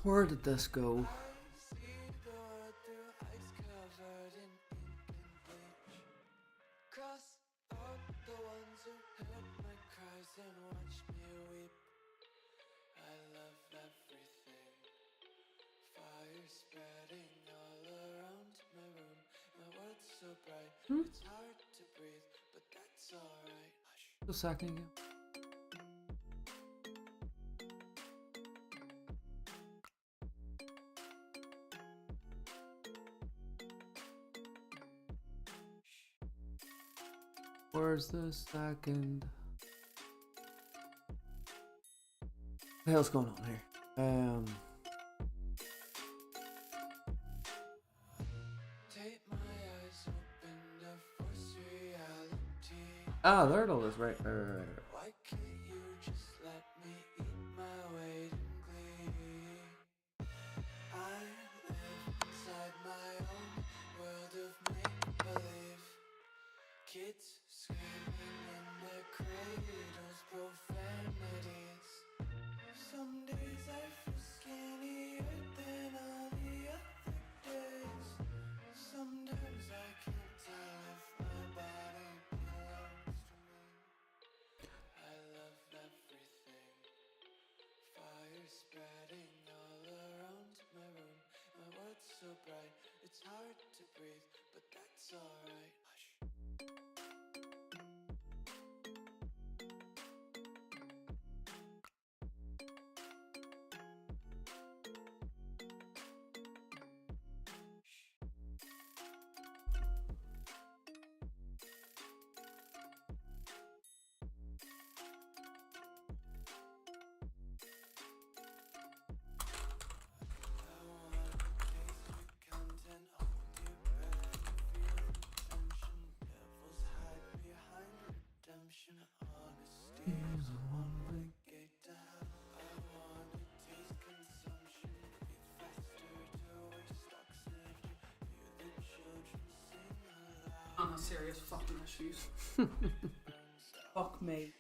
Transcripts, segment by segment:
Where did this go? A second ago. Where's the second? What the hell's going on here? There it all is, right. Why can't you just let me eat my weight in glee? I live inside my own world of make-believe. Kids screaming in their cradles, profanities. Some days I feel skinnier than all the other days. Sometimes I can't tell if my body belongs to me. I love everything. Fire spreading all around my room. My world's so bright, it's hard to breathe, but that's alright. Hush. On a serious fucking issues. Fuck me.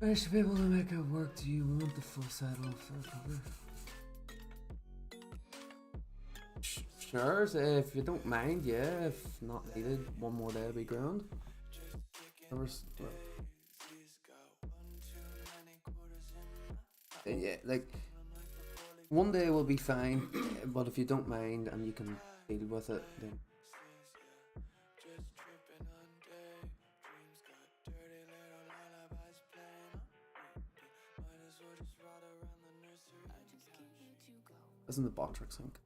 I should be able to make it work. Do you want the full saddle for cover? Sure, so if you don't mind, yeah. If not needed, one more day will be grand. Yeah, like one day will be fine, but if you don't mind and you can deal with it, then. Isn't the Botrix sync?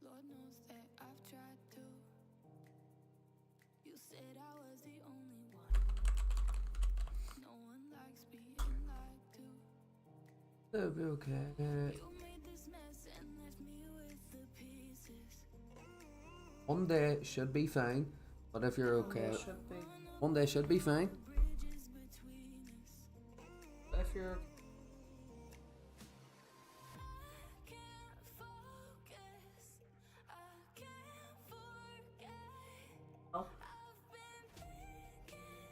Lord knows that I've tried to. You said I was the only one. No one likes being lied to. It'll be okay. You made this mess and left me with the pieces. One day should be fine, but if you're okay, one day should be fine. If you're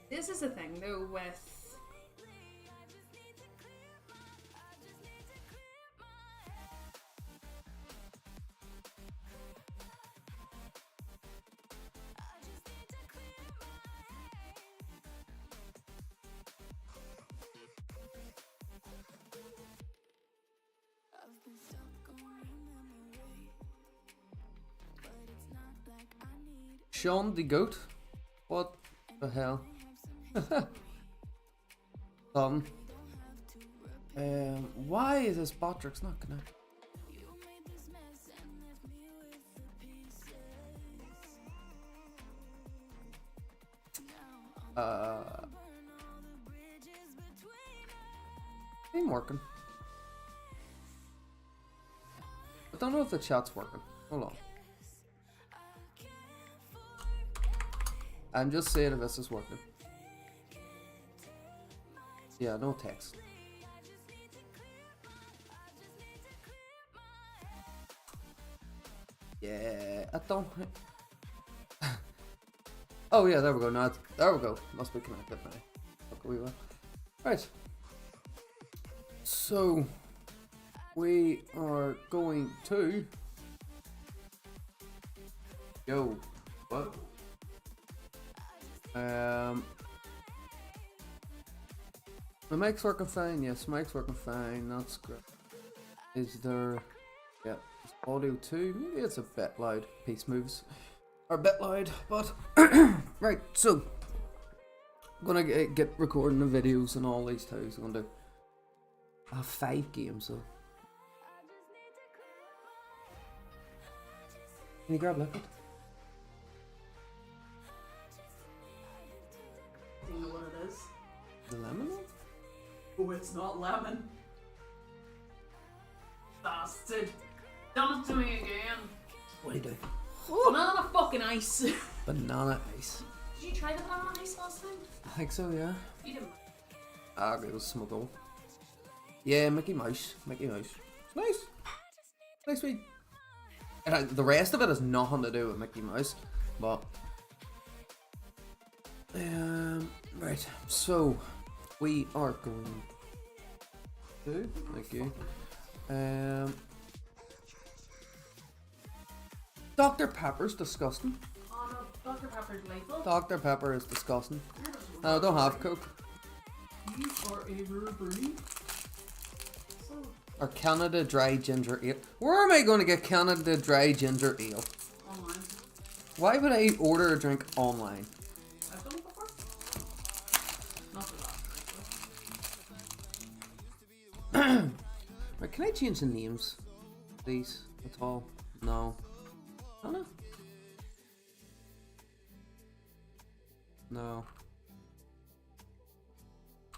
This is the thing though with Sean the goat? What the hell? Why is this Botrix not connected? Ain't working. I don't know if the chat's working. Hold on. I'm just saying if this is working. Yeah, no text. Yeah, I don't. Oh yeah, there we go. Now there we go. Must be connected now. Look, we will. Right. So we are going to. Yo, what? The mic's working fine. Yes, mic's working fine. That's great. Is there? Yeah, is audio too. Maybe it's a bit loud. Peace moves are a bit loud, but right. So I'm gonna get recording the videos and all these too. So I'm gonna do. I have 5 games though. Can you grab liquid? Do you know what it is? The lemon one? Oh, it's not lemon. Bastard. Done it to me again. What do you do? Banana fucking ice. Banana ice. Did you try the banana ice last time? I think so, yeah. You didn't. Ah, it was smuggled. Yeah, Mickey Mouse. Mickey Mouse. It's nice. Nice sweet. And the rest of it has nothing to do with Mickey Mouse, but right. So we are going to thank you. Dr. Pepper's disgusting. Oh no, Dr. Pepper's lethal. Dr. Pepper is disgusting. I don't have Coke. You are a rubbery. Or Canada Dry Ginger Ale. Where am I going to get Canada Dry Ginger Ale? Online. Why would I order a drink online? I've done it before. Not for that. Right, can I change the names, please? At all? No. Oh no. No.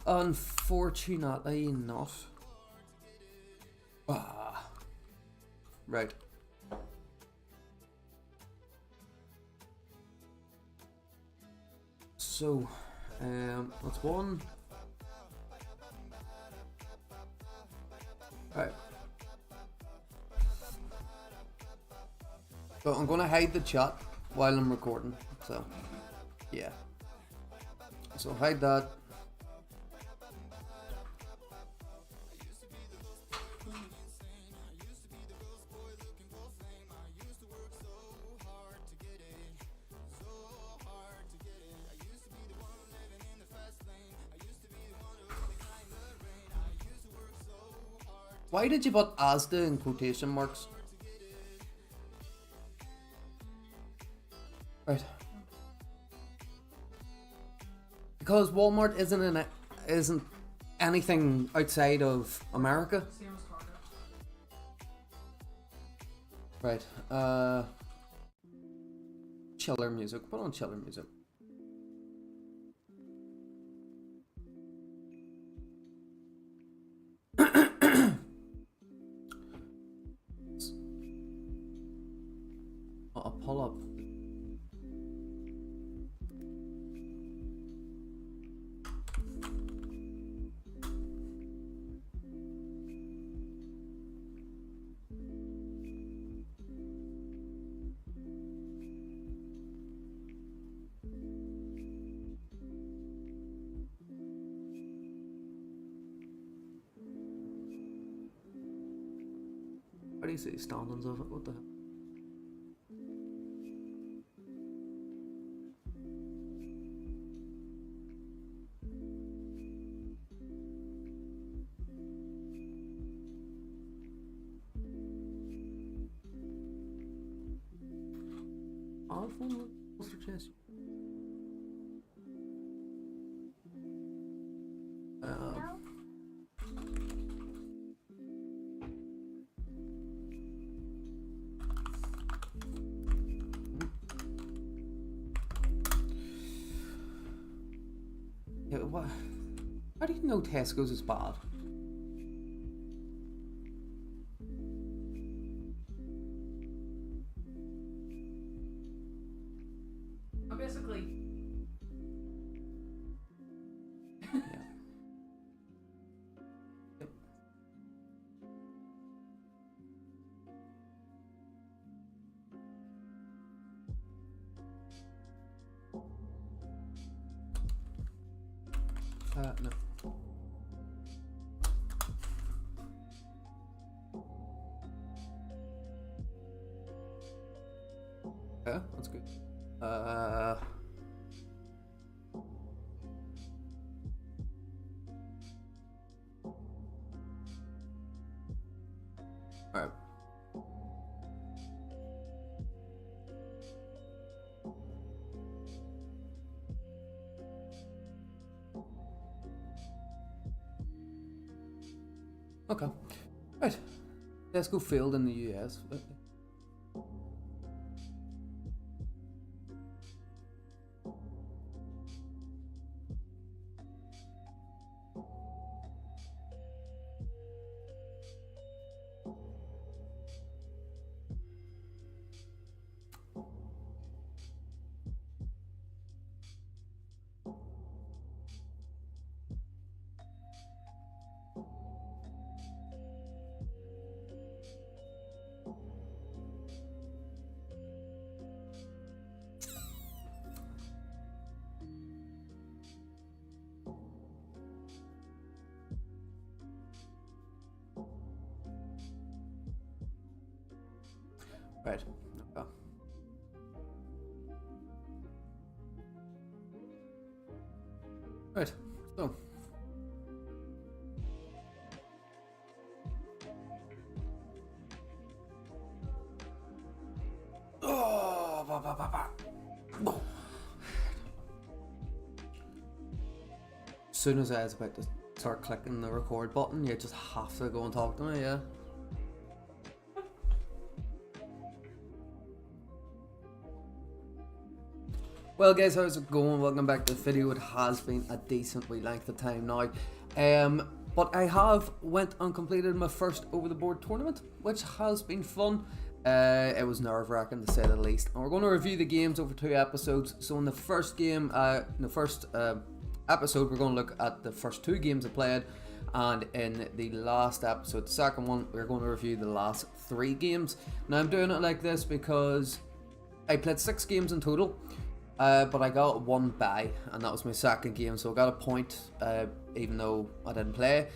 Unfortunately not. Ah. Right. So, that's one. Right. So I'm gonna hide the chat while I'm recording. So, yeah. So hide that. Why did you put Asda in quotation marks? Right. Because Walmart isn't anything outside of America. Same as Target. Right. Chiller music. Put on chiller music. I'll pull up. How do you see standings of it? What the hell? What's your chest? Yeah, what? How do you know Tesco's is bad? Basically. Yeah. Yep. No. Okay, that's good. Alright. Okay. Right. Let's go field in the US. Right. Okay. Right. So. Oh, bah, bah, bah, bah. Oh. As soon as I was about to start clicking the record button, you just have to go and talk to me, yeah. Well guys, how's it going? Welcome back to the video. It has been a decent wee length of time now. But I have went and completed my first over the board tournament, which has been fun. It was nerve-wracking to say the least. And we're going to review the games over 2 episodes. So in the first game, episode, we're going to look at the first 2 games I played. And in the last episode, the second one, we're going to review the last 3 games. Now I'm doing it like this because I played 6 games in total. But I got 1 bye, and that was my second game, so I got a point, even though I didn't play.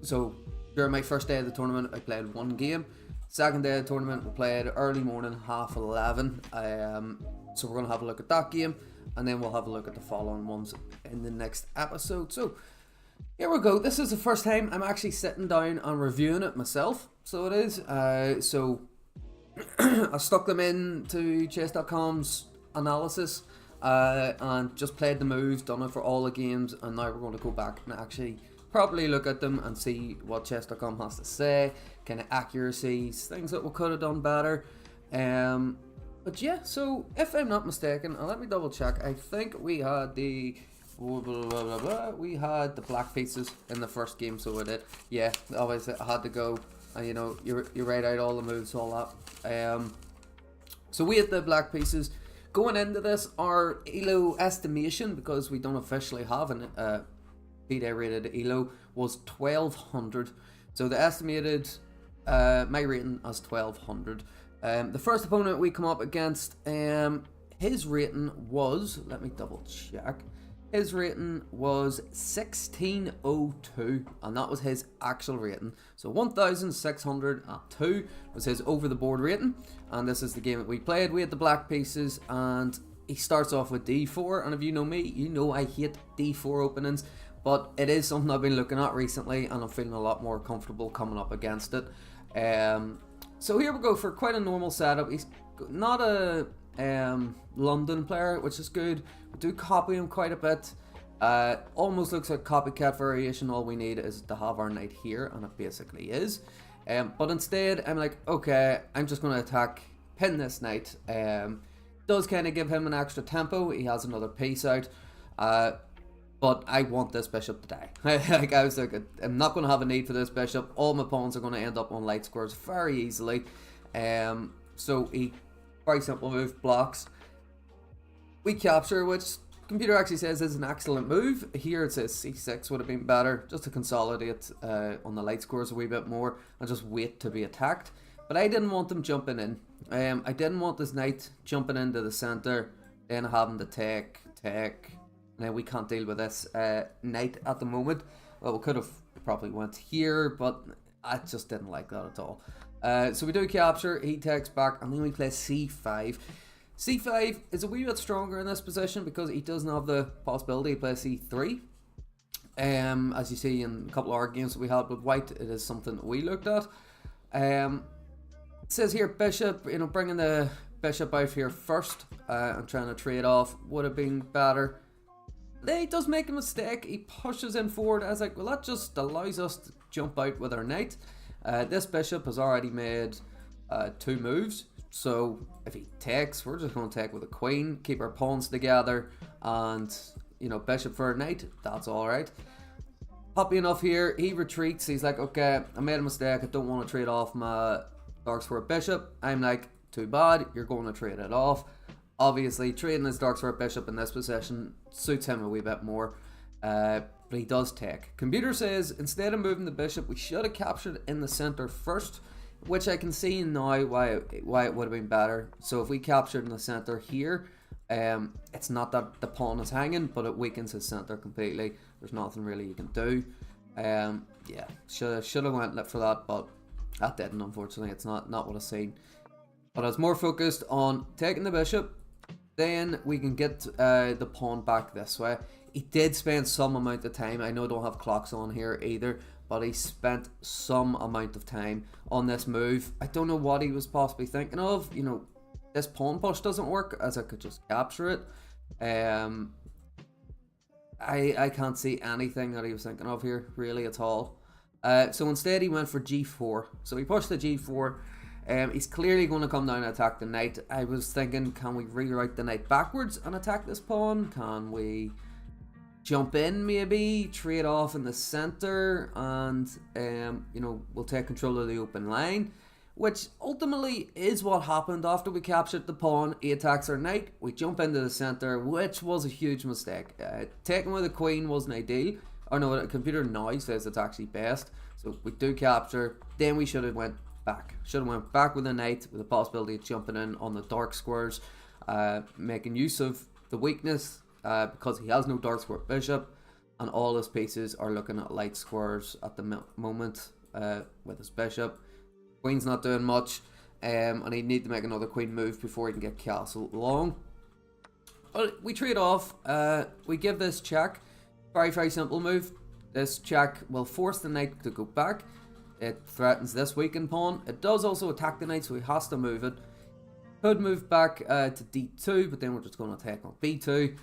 So during my first day of the tournament, I played 1 game. Second day of the tournament, we played early morning, 11:30. So we're going to have a look at that game, and then we'll have a look at the following ones in the next episode. So here we go. This is the first time I'm actually sitting down and reviewing it myself. So it is. So I stuck them into chess.com's analysis and just played the moves, done it for all the games, and now we're going to go back and actually properly look at them and see what chess.com has to say, kind of accuracies, things that we could have done better. But yeah, so if I'm not mistaken, and let me double check, I think we had the we had the black pieces in the first game, so we did. Yeah, obviously I had to go and you write out all the moves, all that. So we had the black pieces. Going into this, our ELO estimation, because we don't officially have an FIDE rated ELO, was 1200. So the estimated, my rating as 1200. The first opponent we come up against, his rating was, let me double check, his rating was 1602, and that was his actual rating. So 1602 was his over the board rating, and this is the game that we played. We had the black pieces, and he starts off with d4, and if you know me, you know I hate d4 openings, but it is something I've been looking at recently, and I'm feeling a lot more comfortable coming up against it. So here we go for quite a normal setup. He's not a London player, which is good. We do copy him quite a bit. Almost looks like copycat variation. All we need is to have our knight here, and it basically is. But instead, I'm like, okay, I'm just going to attack, pin this knight. Does kind of give him an extra tempo. He has another piece out. But I want this bishop to die. Like, I was like, I'm not going to have a need for this bishop. All my pawns are going to end up on light squares very easily. So he, very simple move, blocks. We capture, which computer actually says is an excellent move. Here it says c6 would have been better, just to consolidate on the light squares a wee bit more and just wait to be attacked. But I didn't want them jumping in. I didn't want this knight jumping into the center, then having to take, Now we can't deal with this knight at the moment. Well, we could have probably went here, but I just didn't like that at all. So we do capture, he takes back, and then we play c5. c5 is a wee bit stronger in this position because he doesn't have the possibility to play c3. As you see in a couple of our games that we had with white, it is something that we looked at. It says here bishop, you know, bringing the bishop out here first and trying to trade off would have been better. Then he does make a mistake. He pushes in forward. I was like, well, that just allows us to jump out with our knight. This bishop has already made 2 moves. So if he takes, we're just going to take with a queen, keep our pawns together, and, you know, bishop for a knight. That's all right. Happy enough here. He retreats. He's like, okay, I made a mistake. I don't want to trade off my darks for a bishop. I'm like, too bad. You're going to trade it off. Obviously, trading his darks for a bishop in this position suits him a wee bit more. But he does take. Computer says, instead of moving the bishop, we should have captured in the center first, which I can see now why it would have been better. So if we captured in the center here, it's not that the pawn is hanging, but it weakens his center completely. There's nothing really you can do. Yeah, should have went for that, but that didn't, unfortunately. It's not what I seen. But I was more focused on taking the bishop. Then we can get the pawn back this way. He did spend some amount of time. I know I don't have clocks on here either, but he spent some amount of time on this move. I don't know what he was possibly thinking of. You know, this pawn push doesn't work, as I could just capture it. I can't see anything that he was thinking of here, really, at all. So instead he went for g4. So he pushed the g4. He's clearly going to come down and attack the knight. I was thinking, can we reroute the knight backwards and attack this pawn? Can we jump in, maybe trade off in the center, and you know, we'll take control of the open line, which ultimately is what happened after we captured the pawn. He attacks our knight, we jump into the center, which was a huge mistake. Taking with the queen wasn't ideal. Oh no, the computer now says it's actually best. So we do capture, then we should have went back. Should have went back with the knight, with the possibility of jumping in on the dark squares, making use of the weakness, because he has no dark square bishop, and all his pieces are looking at light squares at the moment with his bishop. Queen's not doing much, and he'd need to make another queen move before he can get castle long. But we trade off. We give this check. Very, very simple move. This check will force the knight to go back. It threatens this weakened pawn. It does also attack the knight, so he has to move it. Could move back to d2, but then we're just going to take on b2.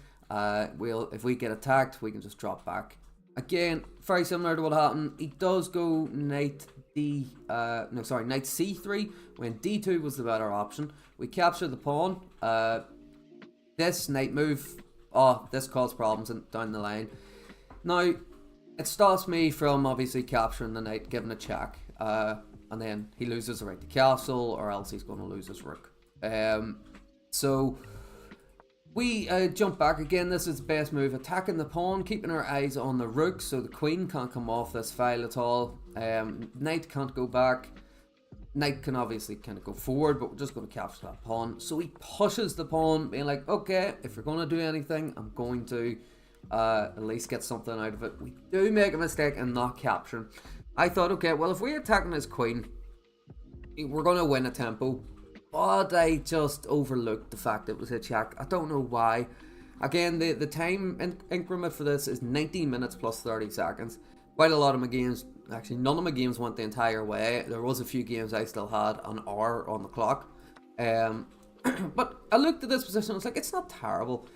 If we get attacked, we can just drop back. Again, very similar to what happened. He does go knight c3 when d2 was the better option. We capture the pawn. This knight move, this caused problems down the line. Now, it stops me from obviously capturing the knight, giving a check, and then he loses the right to castle, or else he's going to lose his rook. So we jump back again. This is the best move, attacking the pawn, keeping our eyes on the rook, so the queen can't come off this file at all. Knight can't go back. Knight can obviously kind of go forward, but we're just going to capture that pawn. So he pushes the pawn, being like, okay, if you're going to do anything, I'm going to at least get something out of it. We do make a mistake in not capturing. I thought, okay, well, if we're attacking his queen, we're going to win a tempo. But I just overlooked the fact it was a check. I don't know why. Again, the time increment for this is 19 minutes plus 30 seconds. Quite a lot of my games, actually none of my games went the entire way. There was a few games I still had an hour on the clock. But I looked at this position, I was like, it's not terrible.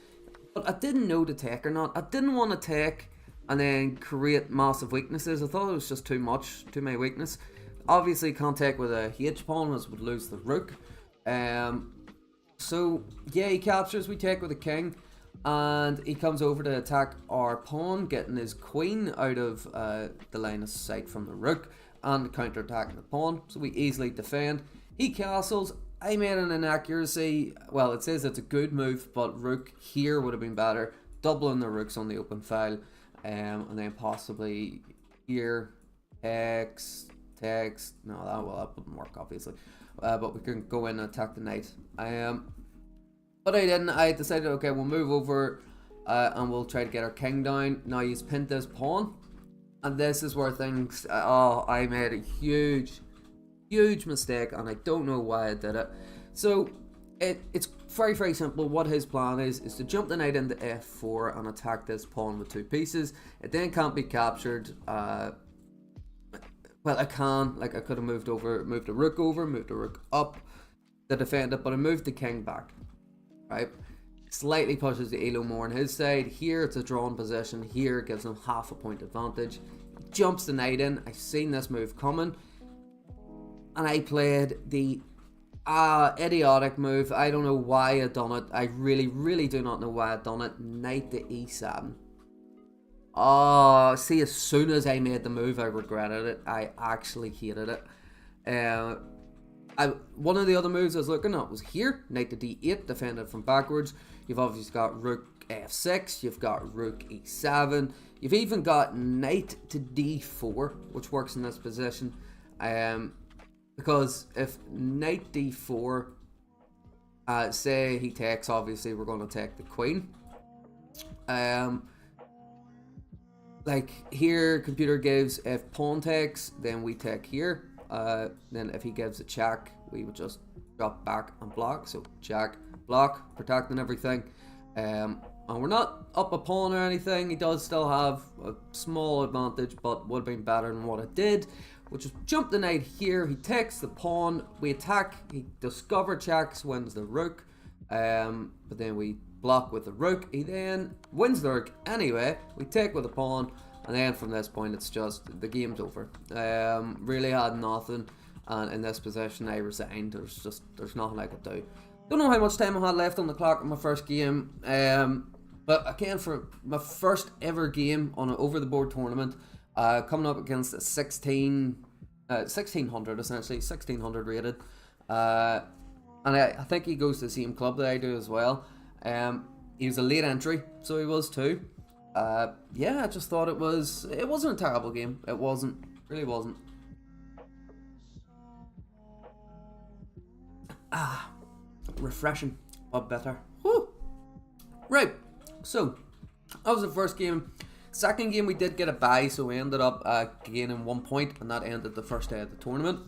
But I didn't know to take or not. I didn't want to take and then create massive weaknesses. I thought it was just too much, too many weakness. Obviously can't take with a H pawn, as would lose the rook. So yeah, he captures, we take with the king, and he comes over to attack our pawn, getting his queen out of the line of sight from the rook, and counter-attacking the pawn, so we easily defend. He castles. I made an inaccuracy. Well, it says it's a good move, but rook here would have been better, doubling the rooks on the open file, and then possibly here takes. No, that wouldn't work, obviously. But we can go in and attack the knight. But I didn't. I decided, okay, we'll move over and we'll try to get our king down. Now he's pinned this pawn, and this is where things, I made a huge mistake, and I don't know why I did it. So it's very simple. What his plan is to jump the knight into f4 and attack this pawn with 2 pieces. It then can't be captured. Well, I could have moved the rook over, moved the rook up to defend it, but I moved the king back, right? Slightly pushes the elo more on his side. Here it's a drawn position. Here it gives him half a point advantage. Jumps the knight in. I've seen this move coming, and I played the idiotic move. I don't know why I done it. I really do not know why I done it. Knight to e7. Oh, see, as soon as I made the move, I regretted it. I actually hated it. One of the other moves I was looking at was here, knight to d8, defended from backwards. You've obviously got rook f6, you've got rook e7, you've even got knight to d4, which works in this position. Because if knight d4, say he takes, obviously we're going to take the queen. Like here, computer gives, if pawn takes, then we take here. Then if he gives a check, we would just drop back and block. So check, block, protecting everything. And we're not up a pawn or anything. He does still have a small advantage, but would have been better than what it did, which is jump the knight here. He takes the pawn, we attack, he discover checks, wins the rook, but then we block with the rook. He then wins the rook anyway. We take with the pawn, and then from this point it's just the game's over. Really had nothing, and in this position I resigned. There's nothing I could do. Don't know how much time I had left on the clock in my first game, but again, for my first ever game on an over the board tournament, coming up against a 1600 essentially, 1600 rated, and I think he goes to the same club that I do as well. He was a late entry, so he was too. Yeah, I just thought it wasn't a terrible game. It wasn't, really wasn't. Refreshing, but better. Woo! Right, so that was the first game. Second game we did get a bye, so we ended up gaining 1 point, and that ended the first day of the tournament.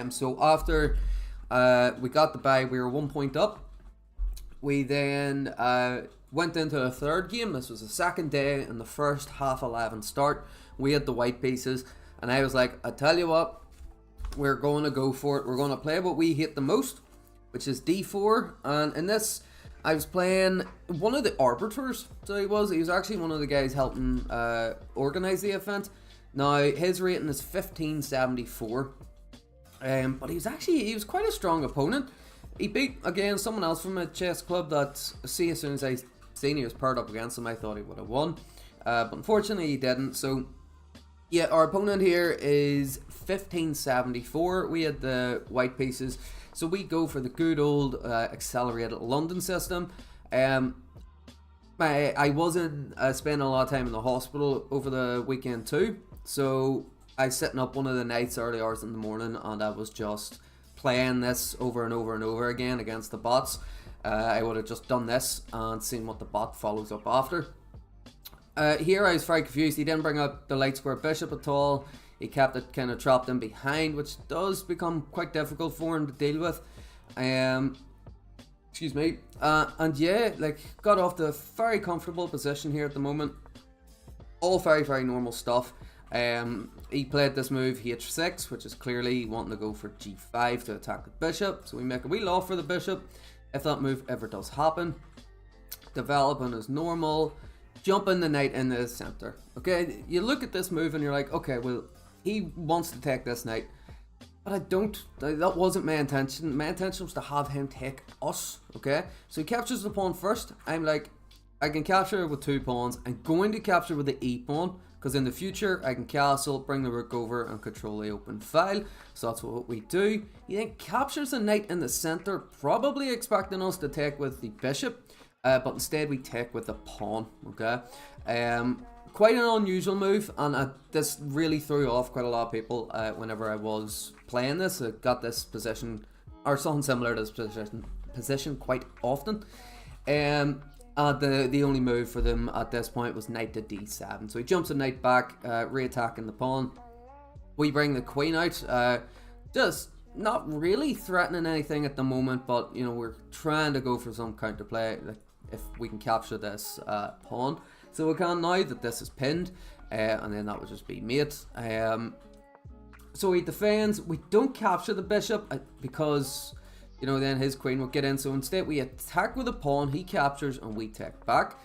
So after we got the bye, we were 1 point up. We then went into the third game. This was the second day, and the first half 11 start. We had the white pieces, and I was like, I tell you what, we're going to go for it. We're going to play what we hate the most, which is d4. And in this, I was playing one of the arbiters. So he was actually one of the guys helping organize the event. Now his rating is 1574, but he was quite a strong opponent. He beat again someone else from a chess club that, see, as soon as I seen he was paired up against him, I thought he would have won, but unfortunately he didn't. So yeah, our opponent here is 1574. We had the white pieces, so we go for the good old accelerated London system. I wasn't spending a lot of time in the hospital over the weekend too, so I was sitting up one of the nights, early hours in the morning, and I was just playing this over and over and over again against the bots. I would have just done this and seen what the bot follows up after. Here I was very confused. He didn't bring up the light square bishop at all. He kept it kind of trapped in behind, which does become quite difficult for him to deal with. Excuse me. And yeah, like, got off to a very comfortable position here at the moment. All very normal stuff. He played this move h6, which is clearly wanting to go for g5 to attack the bishop. So we make a wee law for the bishop if that move ever does happen. Developing as normal, jumping the knight in the center. Okay, you look at this move and you're like, okay, well, he wants to take this knight, but I don't. That wasn't my intention. My intention was to have him take us. Okay, so he captures the pawn first. I'm like, I can capture it with 2 pawns. I'm going to capture with the e pawn, because in the future I can castle, bring the rook over and control the open file. So that's what we do. He then captures the knight in the center, probably expecting us to take with the bishop, but instead we take with the pawn. Okay, quite an unusual move, and this really threw off quite a lot of people whenever I was playing this. I got this position, or something similar to this position quite often. The only move for them at this point was knight to d7. So he jumps the knight back, re-attacking the pawn. We bring the queen out, just not really threatening anything at the moment, but you know, we're trying to go for some counterplay, like if we can capture this pawn. So we can now that this is pinned, and then that would just be mate. So he defends. We don't capture the bishop because, you know, then his queen will get in. So instead we attack with a pawn, he captures, and we take back.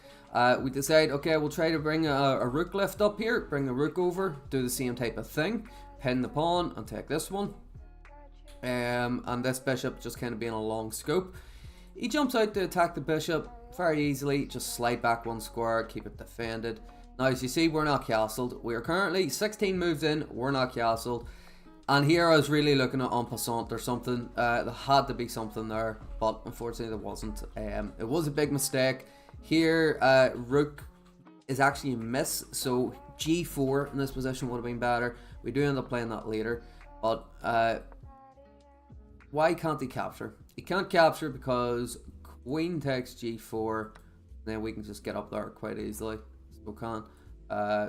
We decide, okay, we'll try to bring a rook lift up here, bring the rook over, do the same type of thing, pin the pawn and take this one. And this bishop just kind of being a long scope. He jumps out to attack the bishop very easily, just slide back one square, keep it defended. Now as you see, we're not castled. We are currently 16 moves in, we're not castled. And here I was really looking at en passant or something. There had to be something there, but unfortunately there wasn't. It was a big mistake. Here, rook is actually a miss, so g4 in this position would have been better. We do end up playing that later, but why can't he capture? He can't capture because queen takes g4, then we can just get up there quite easily. So can.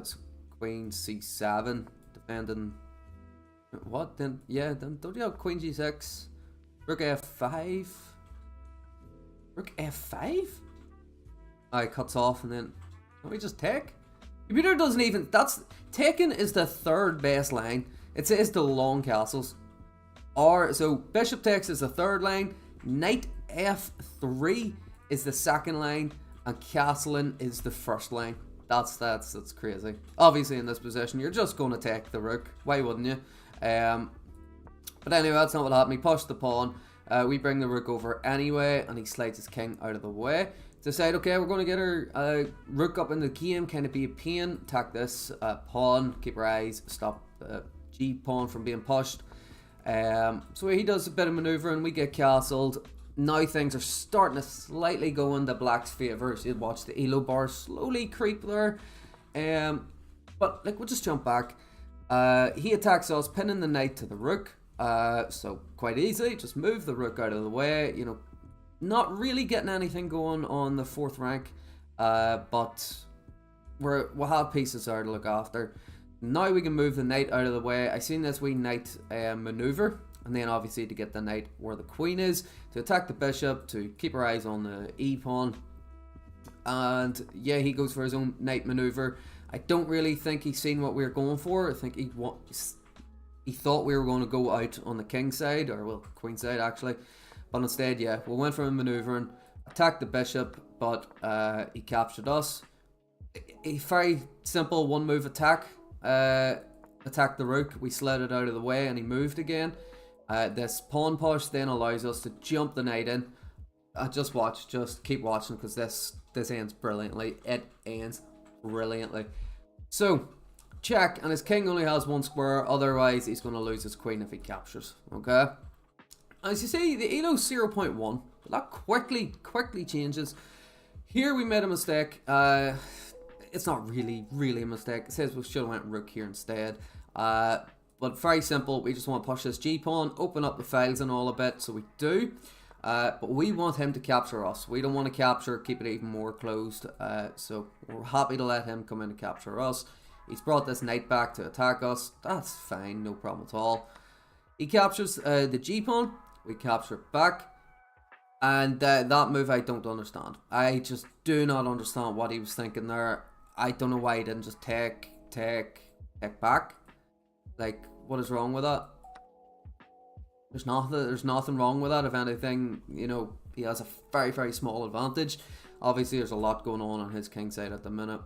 So queen c7, defending. What then? Yeah, then don't you have queen g6? Rook f5? Rook f5? It cuts off and then we just take. Computer doesn't even. That's taken is the third best line. It says the long castles. So bishop takes is the third line. Knight f3 is the second line, and castling is the first line. That's crazy. Obviously, in this position, you're just going to take the rook. Why wouldn't you? But anyway, that's not what happened. He pushed the pawn. We bring the rook over anyway, and he slides his king out of the way. Decide, okay, we're going to get our rook up in the game, kind of be a pain. Attack this pawn, keep our eyes, stop the g pawn from being pushed. So he does a bit of maneuvering, we get castled. Now things are starting to slightly go in the black's favour. So you watch the elo bar slowly creep there. But like, we'll just jump back. He attacks us, pinning the knight to the rook. So quite easily, just move the rook out of the way. You know, not really getting anything going on the fourth rank, but we'll have pieces there to look after. Now we can move the knight out of the way. I seen this wee knight maneuver, and then obviously to get the knight where the queen is, to attack the bishop, to keep our eyes on the e pawn. And yeah, he goes for his own knight maneuver. I don't really think he's seen what we were going for. I think he thought we were going to go out on the king side, or well, queen side actually. But instead, yeah, we went for him maneuvering, attacked the bishop, but he captured us. A very simple one move attack. Attacked the rook, we slid it out of the way, and he moved again. This pawn push then allows us to jump the knight in. Just watch, just keep watching, because this ends brilliantly. It ends brilliantly. So, check, and his king only has one square, otherwise he's going to lose his queen if he captures. Okay? As you see, the elo's 0.1. That quickly changes. Here we made a mistake. It's not really a mistake. It says we should have went rook here instead. But very simple. We just want to push this g-pawn, open up the files and all a bit, so we do. But we want him to capture us. We don't want to capture, keep it even more closed. So we're happy to let him come in and capture us. He's brought this knight back to attack us. That's fine, no problem at all. He captures the g-pawn. We capture it back. And that move I don't understand. I just do not understand what he was thinking there. I don't know why he didn't just take back. Like, what is wrong with that? There's nothing wrong with that. If anything, you know, he has a very small advantage. Obviously, there's a lot going on his king side at the minute.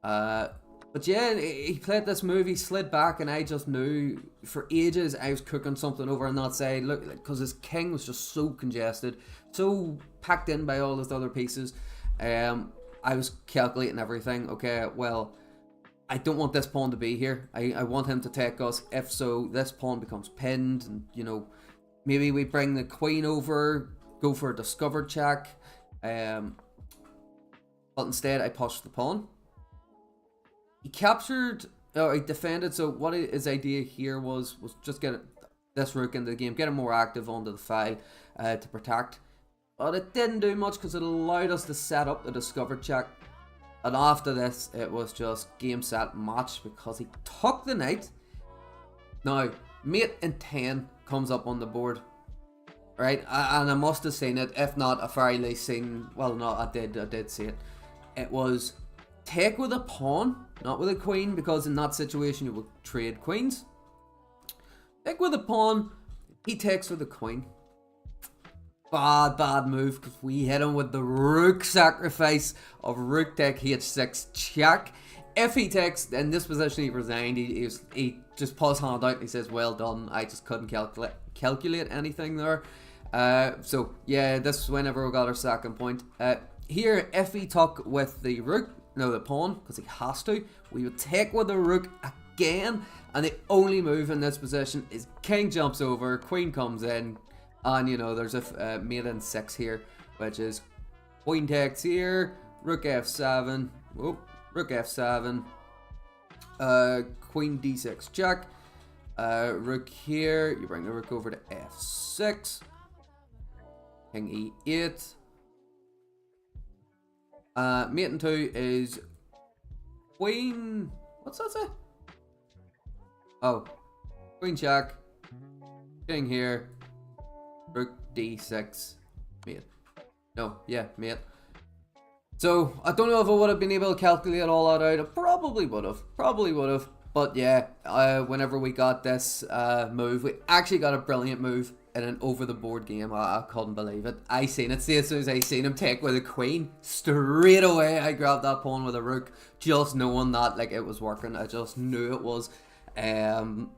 But yeah, he played this move, he slid back, and I just knew for ages I was cooking something over on that side. Look, because his king was just so congested, so packed in by all his other pieces. I was calculating everything. Okay, well, I don't want this pawn to be here. I want him to take us. If so, this pawn becomes pinned, and you know, maybe we bring the queen over, go for a discovered check. But instead, I pushed the pawn. He captured, he defended. So what his idea here was just get this rook into the game, get him more active onto the file to protect. but it didn't do much because it allowed us to set up the discover check. And after this, it was just game, set, match because he took the knight. Now, mate in 10 comes up on the board. Right, and I must have seen it. If not, I fairly seen. Well, no, I did see it. It was take with a pawn, not with a queen, because in that situation you would trade queens. Take with a pawn. He takes with a queen. Bad move, because we hit him with the rook sacrifice of rook take h6 check. If he takes, in this position he resigned. He just pulls hand out and he says, well done, I just couldn't calculate anything there. So yeah, this is whenever we got our second point. Here, if he took with the rook, no, the pawn, because he has to, we would take with the rook again, and the only move in this position is king jumps over, queen comes in, and you know, there's a mate in 6 here, which is queen takes here, rook f7, whoop, rook f7, queen d6 check, rook here, you bring the rook over to f6, king e8, mate in 2 is queen, what's that say? Oh, queen check, king here, rook d6, mate. No, yeah, mate. So, I don't know if I would have been able to calculate all that out. I probably would have. But yeah, whenever we got this move, we actually got a brilliant move in an over-the-board game. I couldn't believe it. I seen it. See, as soon as I seen him take with a queen, straight away I grabbed that pawn with a rook, just knowing that like it was working. I just knew it was. And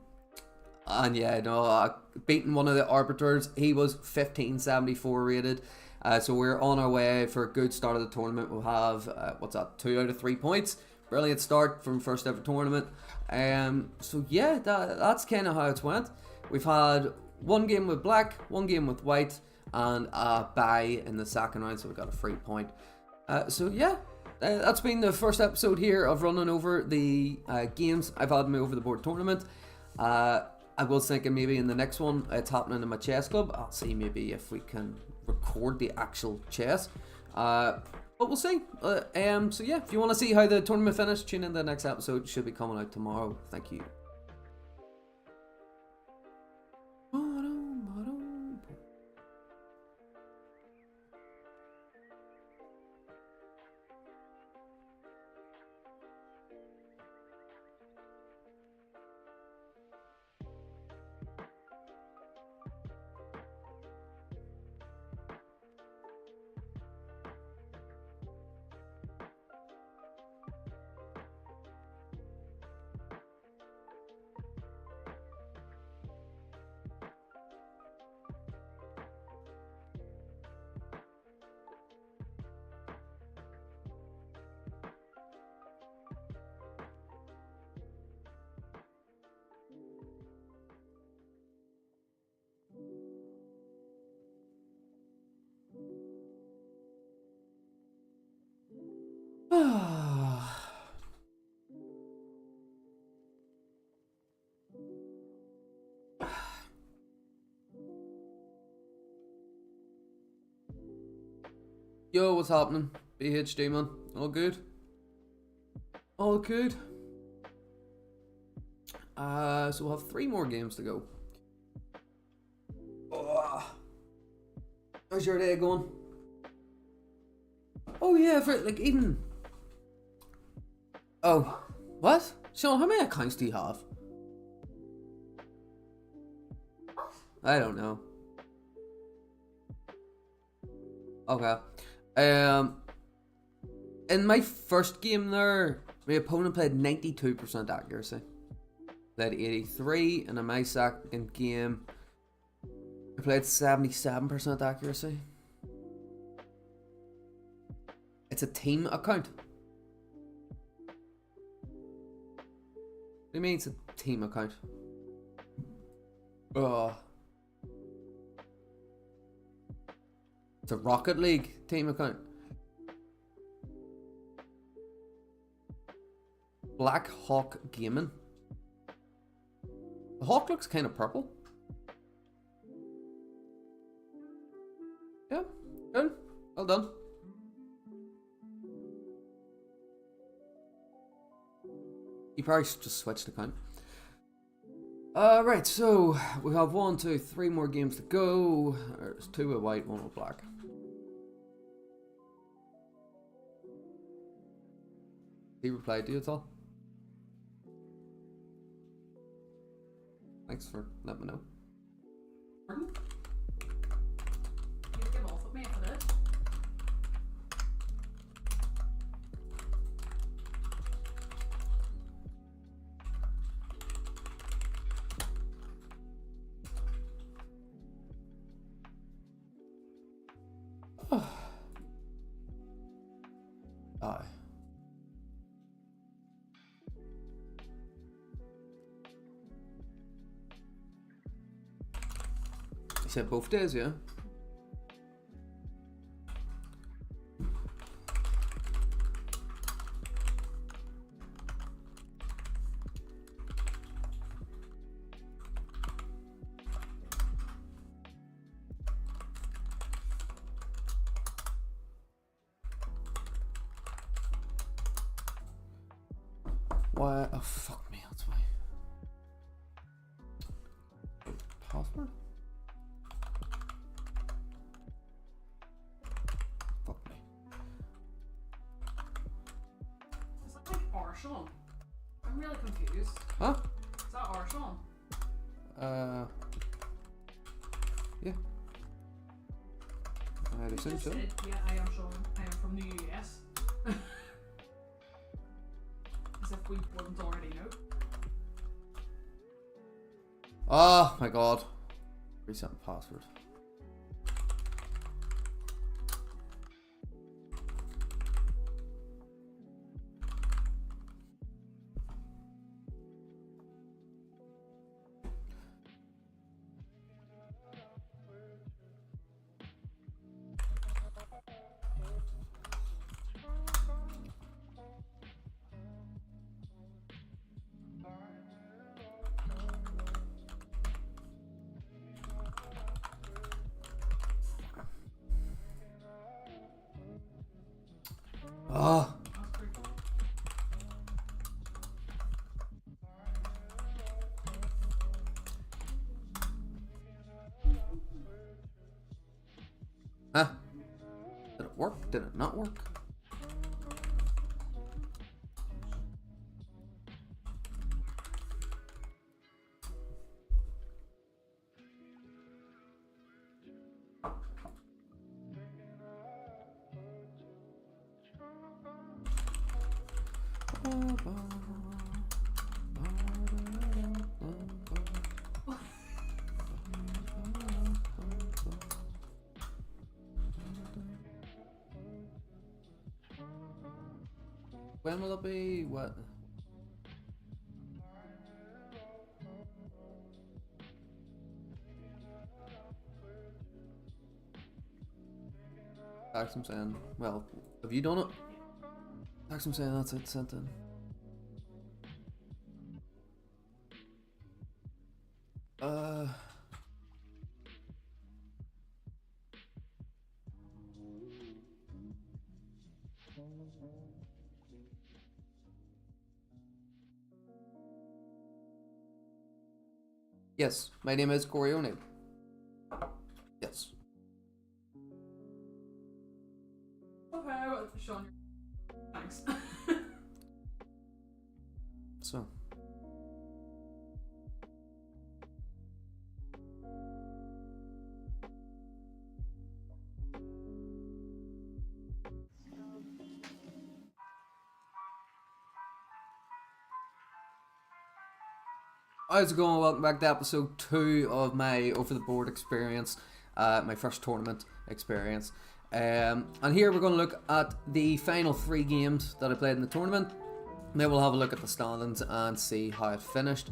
yeah, no, beating one of the arbiters. He was 1574 rated. So we're on our way for a good start of the tournament. We'll have, 2 out of 3 points. Brilliant start from first ever tournament. So yeah, that's kind of how it's went. We've had one game with black, one game with white, and a bye in the second round, so we got a free point. So yeah, that's been the first episode here of running over the games I've had in my over the board tournament. I was thinking maybe in the next one, it's happening in my chess club. I'll see maybe if we can record the actual chess. But we'll see. So yeah, if you want to see how the tournament finished, tune in to the next episode. It should be coming out tomorrow. Thank you. Yo, what's happening? BHD man, all good? All good. So we'll have 3 more games to go. How's your day going? Oh yeah, for like even. Oh, what? Sean, how many accounts do you have? I don't know. Okay. In my first game there, my opponent played 92% accuracy. Played 83, and in my second game, I played 77% accuracy. It's a team account. What do you mean it's a team account? It's a Rocket League team account. Black Hawk Gaming. The hawk looks kind of purple. Yeah, good. Well done. You probably should just switch the count. Right, so we have 1, 2, 3 more games to go. There's 2 with white, 1 with black. He replied to you at all? Thanks for letting me know. Pardon? You get off at me for this. Aye. You said both days, yeah? Why? Oh, fuck me, that's why. Password? Fuck me. Is that like Arsenal? I'm really confused. Huh? Is that Arsenal? Yeah. I'd You assume just so. said, yeah, I am from the US. As if we wouldn't already know. Oh my god. Reset the password. Oh. That's pretty cool. Huh? Did it work? Did it not work? When will it be? What? Maxim saying, well, have you done it? Maxim saying that's it, sent in. Yes, my name is Corey O'Neill. Yes. Okay, well, Sean, thanks. So. How's it going? Welcome back to episode 2 of my over the board experience, my first tournament experience. And here we're going to look at the final 3 games that I played in the tournament. Then we'll have a look at the standings and see how it finished.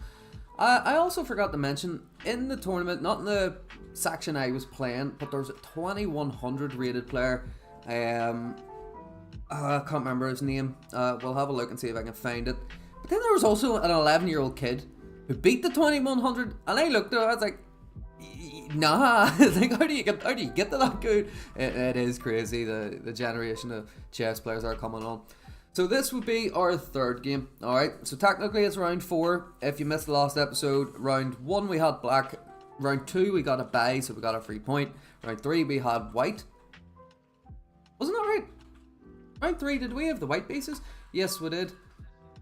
I also forgot to mention, in the tournament, not in the section I was playing, but there's a 2100 rated player. I can't remember his name. We'll have a look and see if I can find it. But then there was also an 11-year-old kid who beat the 2100, and I looked at it, I was like, Nah, like how do you get to that good? It is crazy the generation of chess players that are coming on. So this would be our third game. All right. So technically it's round 4. If you missed the last episode, round 1 we had black. Round 2 we got a bye, so we got a free point. Round 3 we had white. Wasn't that right? Round 3 did we have the white pieces? Yes, we did.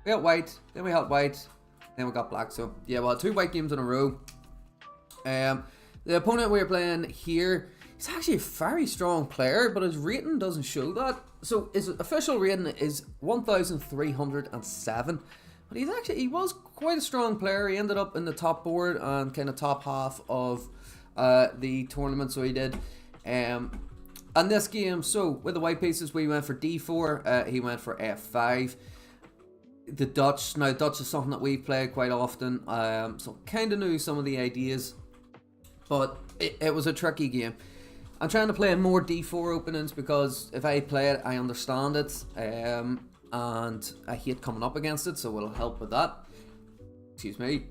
We got white, then we had white, then we got black. So yeah, we had 2 white games in a row. The opponent we were playing here, he's actually a very strong player, but his rating doesn't show that. So his official rating is 1,307. But he was quite a strong player. He ended up in the top board and kind of top half of the tournament, so he did. And this game, so with the white pieces, we went for d4, he went for f5. The Dutch, now Dutch is something that we've played quite often, so kind of knew some of the ideas, but it was a tricky game. I'm trying to play more d4 openings because if I play it, I understand it, and I hate coming up against it, so it'll help with that. Excuse me.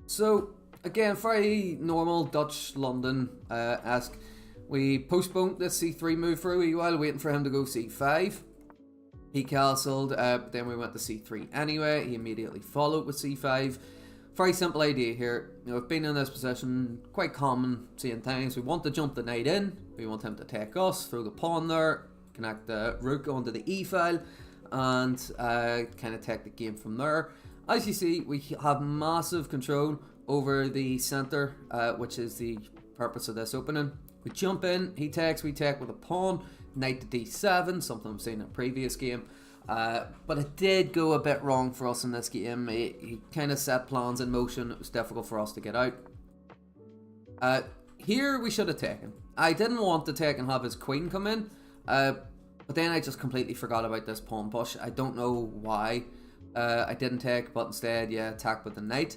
So again, very normal Dutch London-esque. We postponed this c3 move for a wee while, waiting for him to go c5. He castled, then we went to c3 anyway. He immediately followed with c5. Very simple idea here. You know, I've been in this position, quite common seeing times. We want to jump the knight in. We want him to take us, throw the pawn there, connect the rook onto the e file, and kind of take the game from there. As you see, we have massive control over the center, which is the purpose of this opening. We jump in, he takes, we take with a pawn, knight to d7, something I've seen in a previous game. But it did go a bit wrong for us in this game. He kind of set plans in motion. It was difficult for us to get out. Here we should have taken. I didn't want to take and have his queen come in, but then I just completely forgot about this pawn push. I don't know why I didn't take, but instead, yeah, attack with the knight.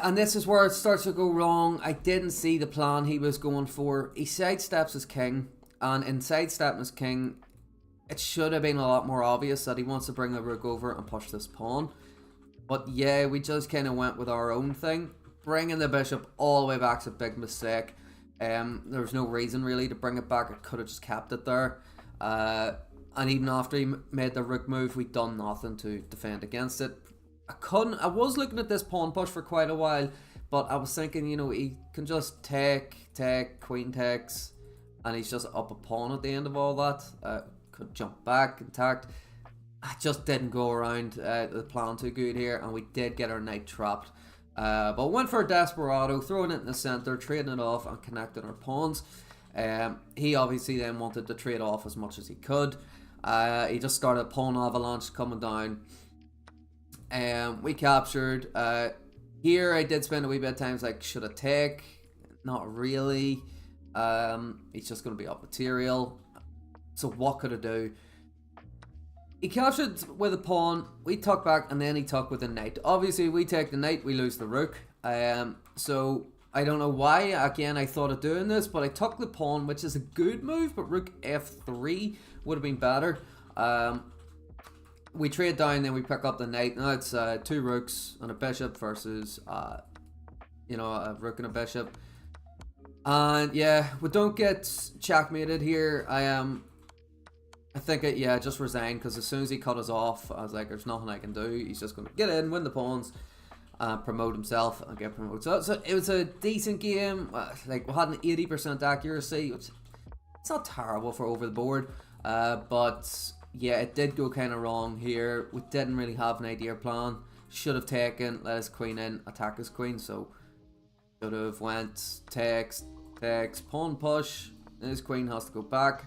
And this is where it starts to go wrong. I didn't see the plan he was going for. He sidesteps his king, and in sidestepping his king, it should have been a lot more obvious that he wants to bring the rook over and push this pawn. But yeah, we just kind of went with our own thing. Bringing the bishop all the way back is a big mistake. There was no reason really to bring it back. It could have just kept it there. And even after he made the rook move, we'd done nothing to defend against it. I was looking at this pawn push for quite a while, but I was thinking, you know, he can just take, queen takes, and he's just up a pawn at the end of all that. Could jump back intact. I just didn't go around the plan too good here, and we did get our knight trapped. But went for a desperado, throwing it in the center, trading it off, and connecting our pawns. He obviously then wanted to trade off as much as he could. He just started a pawn avalanche coming down. We captured. Here I did spend a wee bit of time like, should I take? Not really. He's just going to be up material. So what could I do? He captured with a pawn, we tuck back, and then he tuck with a knight. Obviously, we take the knight, we lose the rook. So I don't know why, again, I thought of doing this, but I tuck the pawn, which is a good move, but rook f3 would have been better. We trade down, then we pick up the knight. Now it's 2 rooks and a bishop versus, you know, a rook and a bishop. And yeah, we don't get checkmated here. I think yeah, just resigned, because as soon as he cut us off, I was like, there's nothing I can do. He's just going to get in, win the pawns, promote himself, and get promoted. So it was a decent game. Like, we had an 80% accuracy, which it's not terrible for over the board. But yeah, it did go kind of wrong here. We didn't really have an idea plan. Should have taken, let his queen in, attack his queen. So should have went takes, pawn push, and his queen has to go back.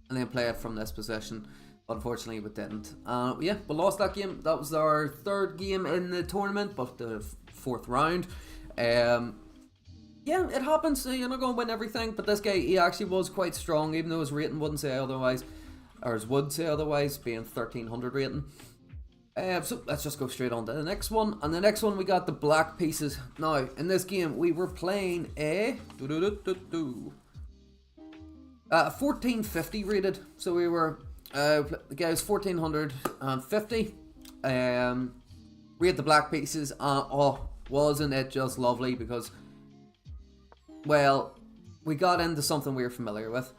And then play it from this position. But unfortunately, we didn't. Yeah, we lost that game. That was our 3rd game in the tournament, but the 4th round. Yeah, it happens. You're not going to win everything. But this guy, he actually was quite strong, even though his rating wouldn't say otherwise. Or his would say otherwise, being 1300 rating. So let's just go straight on to the next one. And the next one, we got the black pieces. Now, in this game, we were playing a 1450 rated, so we were the guy was 1450. We had the black pieces. Oh, wasn't it just lovely? Because well, we got into something we were familiar with.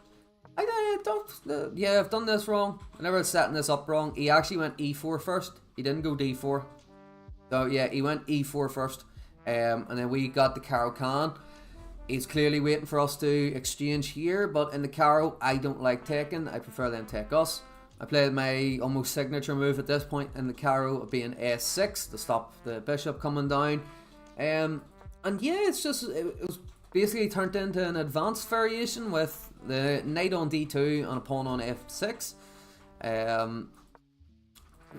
I've done this wrong. I never setting this up wrong. He actually went e4 first. He didn't go d4. So yeah, he went e4 first. And then we got the Caro Can. He's clearly waiting for us to exchange here, but in the Caro, I don't like taking. I prefer them take us. I played my almost signature move at this point in the Caro of being a6 to stop the bishop coming down. And yeah, it was basically turned into an advanced variation with the knight on d2 and a pawn on f6.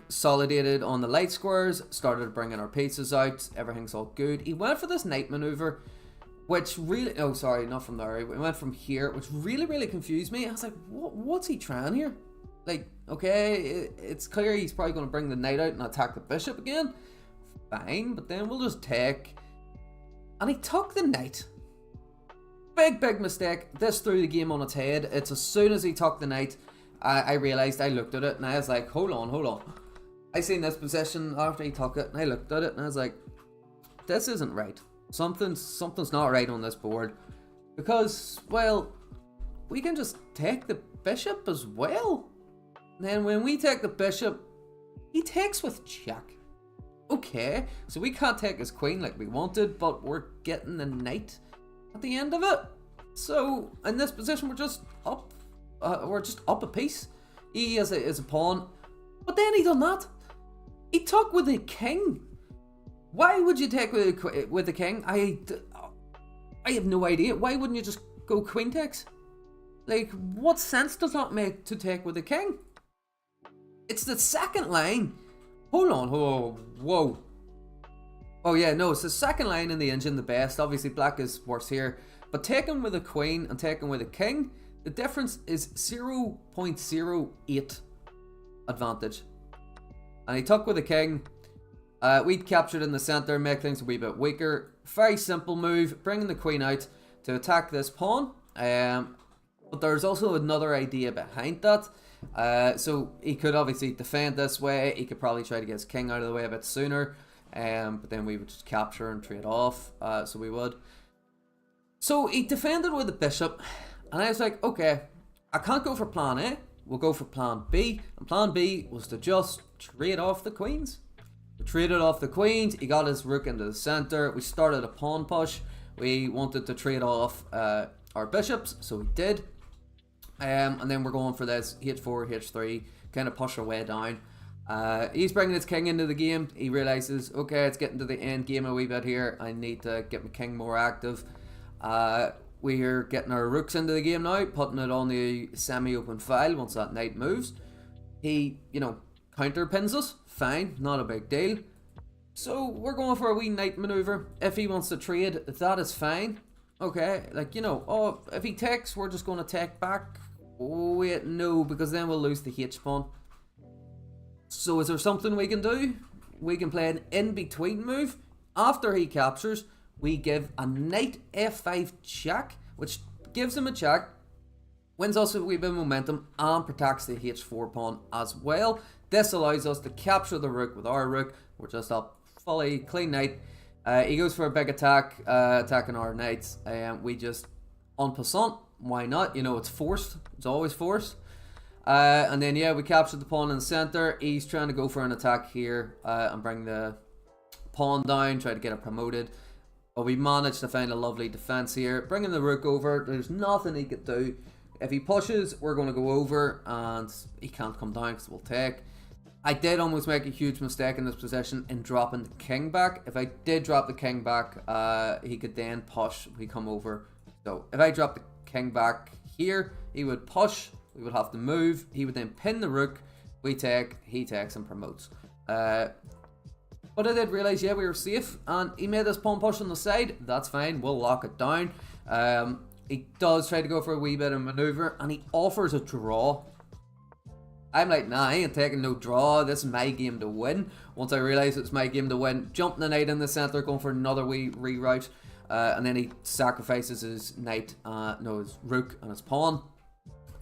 Solidated on the light squares, started bringing our pieces out, everything's all good. He went for this knight maneuver, which really, oh sorry, not from there, he went from here, which really confused me. I was like, what's he trying here? Like, okay, it's clear he's probably going to bring the knight out and attack the bishop again. Fine, but then we'll just take. And he took the knight. Big mistake. This threw the game on its head. It's as soon as he took the knight, I realised, I looked at it and I was like, hold on. I seen this position after he took it and I looked at it and I was like, this isn't right. Something's not right on this board. Because, well, we can just take the bishop as well. And then when we take the bishop, he takes with check. Okay, so we can't take his queen like we wanted, but we're getting the knight at the end of it. So in this position, we're just up. We're just up a piece. He is a pawn, but then he done that. He took with the king. Why would you take with the king? I have no idea. Why wouldn't you just go queen takes? Like, what sense does that make to take with the king? It's the second line. Hold on, whoa. Oh yeah, no, it's the second line in the engine, the best. Obviously, black is worse here. But taking with a queen and taking with a king, the difference is 0.08 advantage. And he took with a king. We captured in the center, make things a wee bit weaker. Very simple move, bringing the queen out to attack this pawn. But there's also another idea behind that. So he could obviously defend this way. He could probably try to get his king out of the way a bit sooner. But then we would just capture and trade off. So we would. So he defended with the bishop. And I was like, okay, I can't go for plan A. We'll go for plan B. And plan B was to just trade off the queens. We traded off the queens. He got his rook into the center. We started a pawn push. We wanted to trade off our bishops. So we did. And then we're going for this h4, h3, kind of push our way down. He's bringing his king into the game. He realizes, okay, it's getting to the end game a wee bit here. I need to get my king more active. We're getting our rooks into the game now, putting it on the semi-open file once that knight moves. He, counterpins us. Fine, not a big deal. So we're going for a wee knight maneuver. If he wants to trade, that is fine. Okay, if he takes, we're just going to take back. Oh, wait, no, because then we'll lose the H pawn. So is there something we can do? We can play an in-between move. After he captures, we give a knight f5 check, which gives him a check, wins us a wee bit of momentum, and protects the h4 pawn as well. This allows us to capture the rook with our rook. We're just up fully clean knight. He goes for a big attack, attacking our knights. We just, en passant, why not? It's forced. It's always forced. And then, yeah, we captured the pawn in the center. He's trying to go for an attack here and bring the pawn down, try to get it promoted. But we managed to find a lovely defense here. Bringing the rook over, there's nothing he could do. If he pushes, we're going to go over, and he can't come down because we'll take. I did almost make a huge mistake in this position in dropping the king back. If I did drop the king back, he could then push. We come over. So if I drop the king back here, he would push. We would have to move. He would then pin the rook. We take. He takes and promotes. But I did realise, yeah, we were safe. And he made this pawn push on the side. That's fine. We'll lock it down. He does try to go for a wee bit of manoeuvre. And he offers a draw. I'm like, nah, I ain't taking no draw. This is my game to win. Once I realise it's my game to win, jumping the knight in the centre, going for another wee reroute. And then he sacrifices his knight, his rook and his pawn,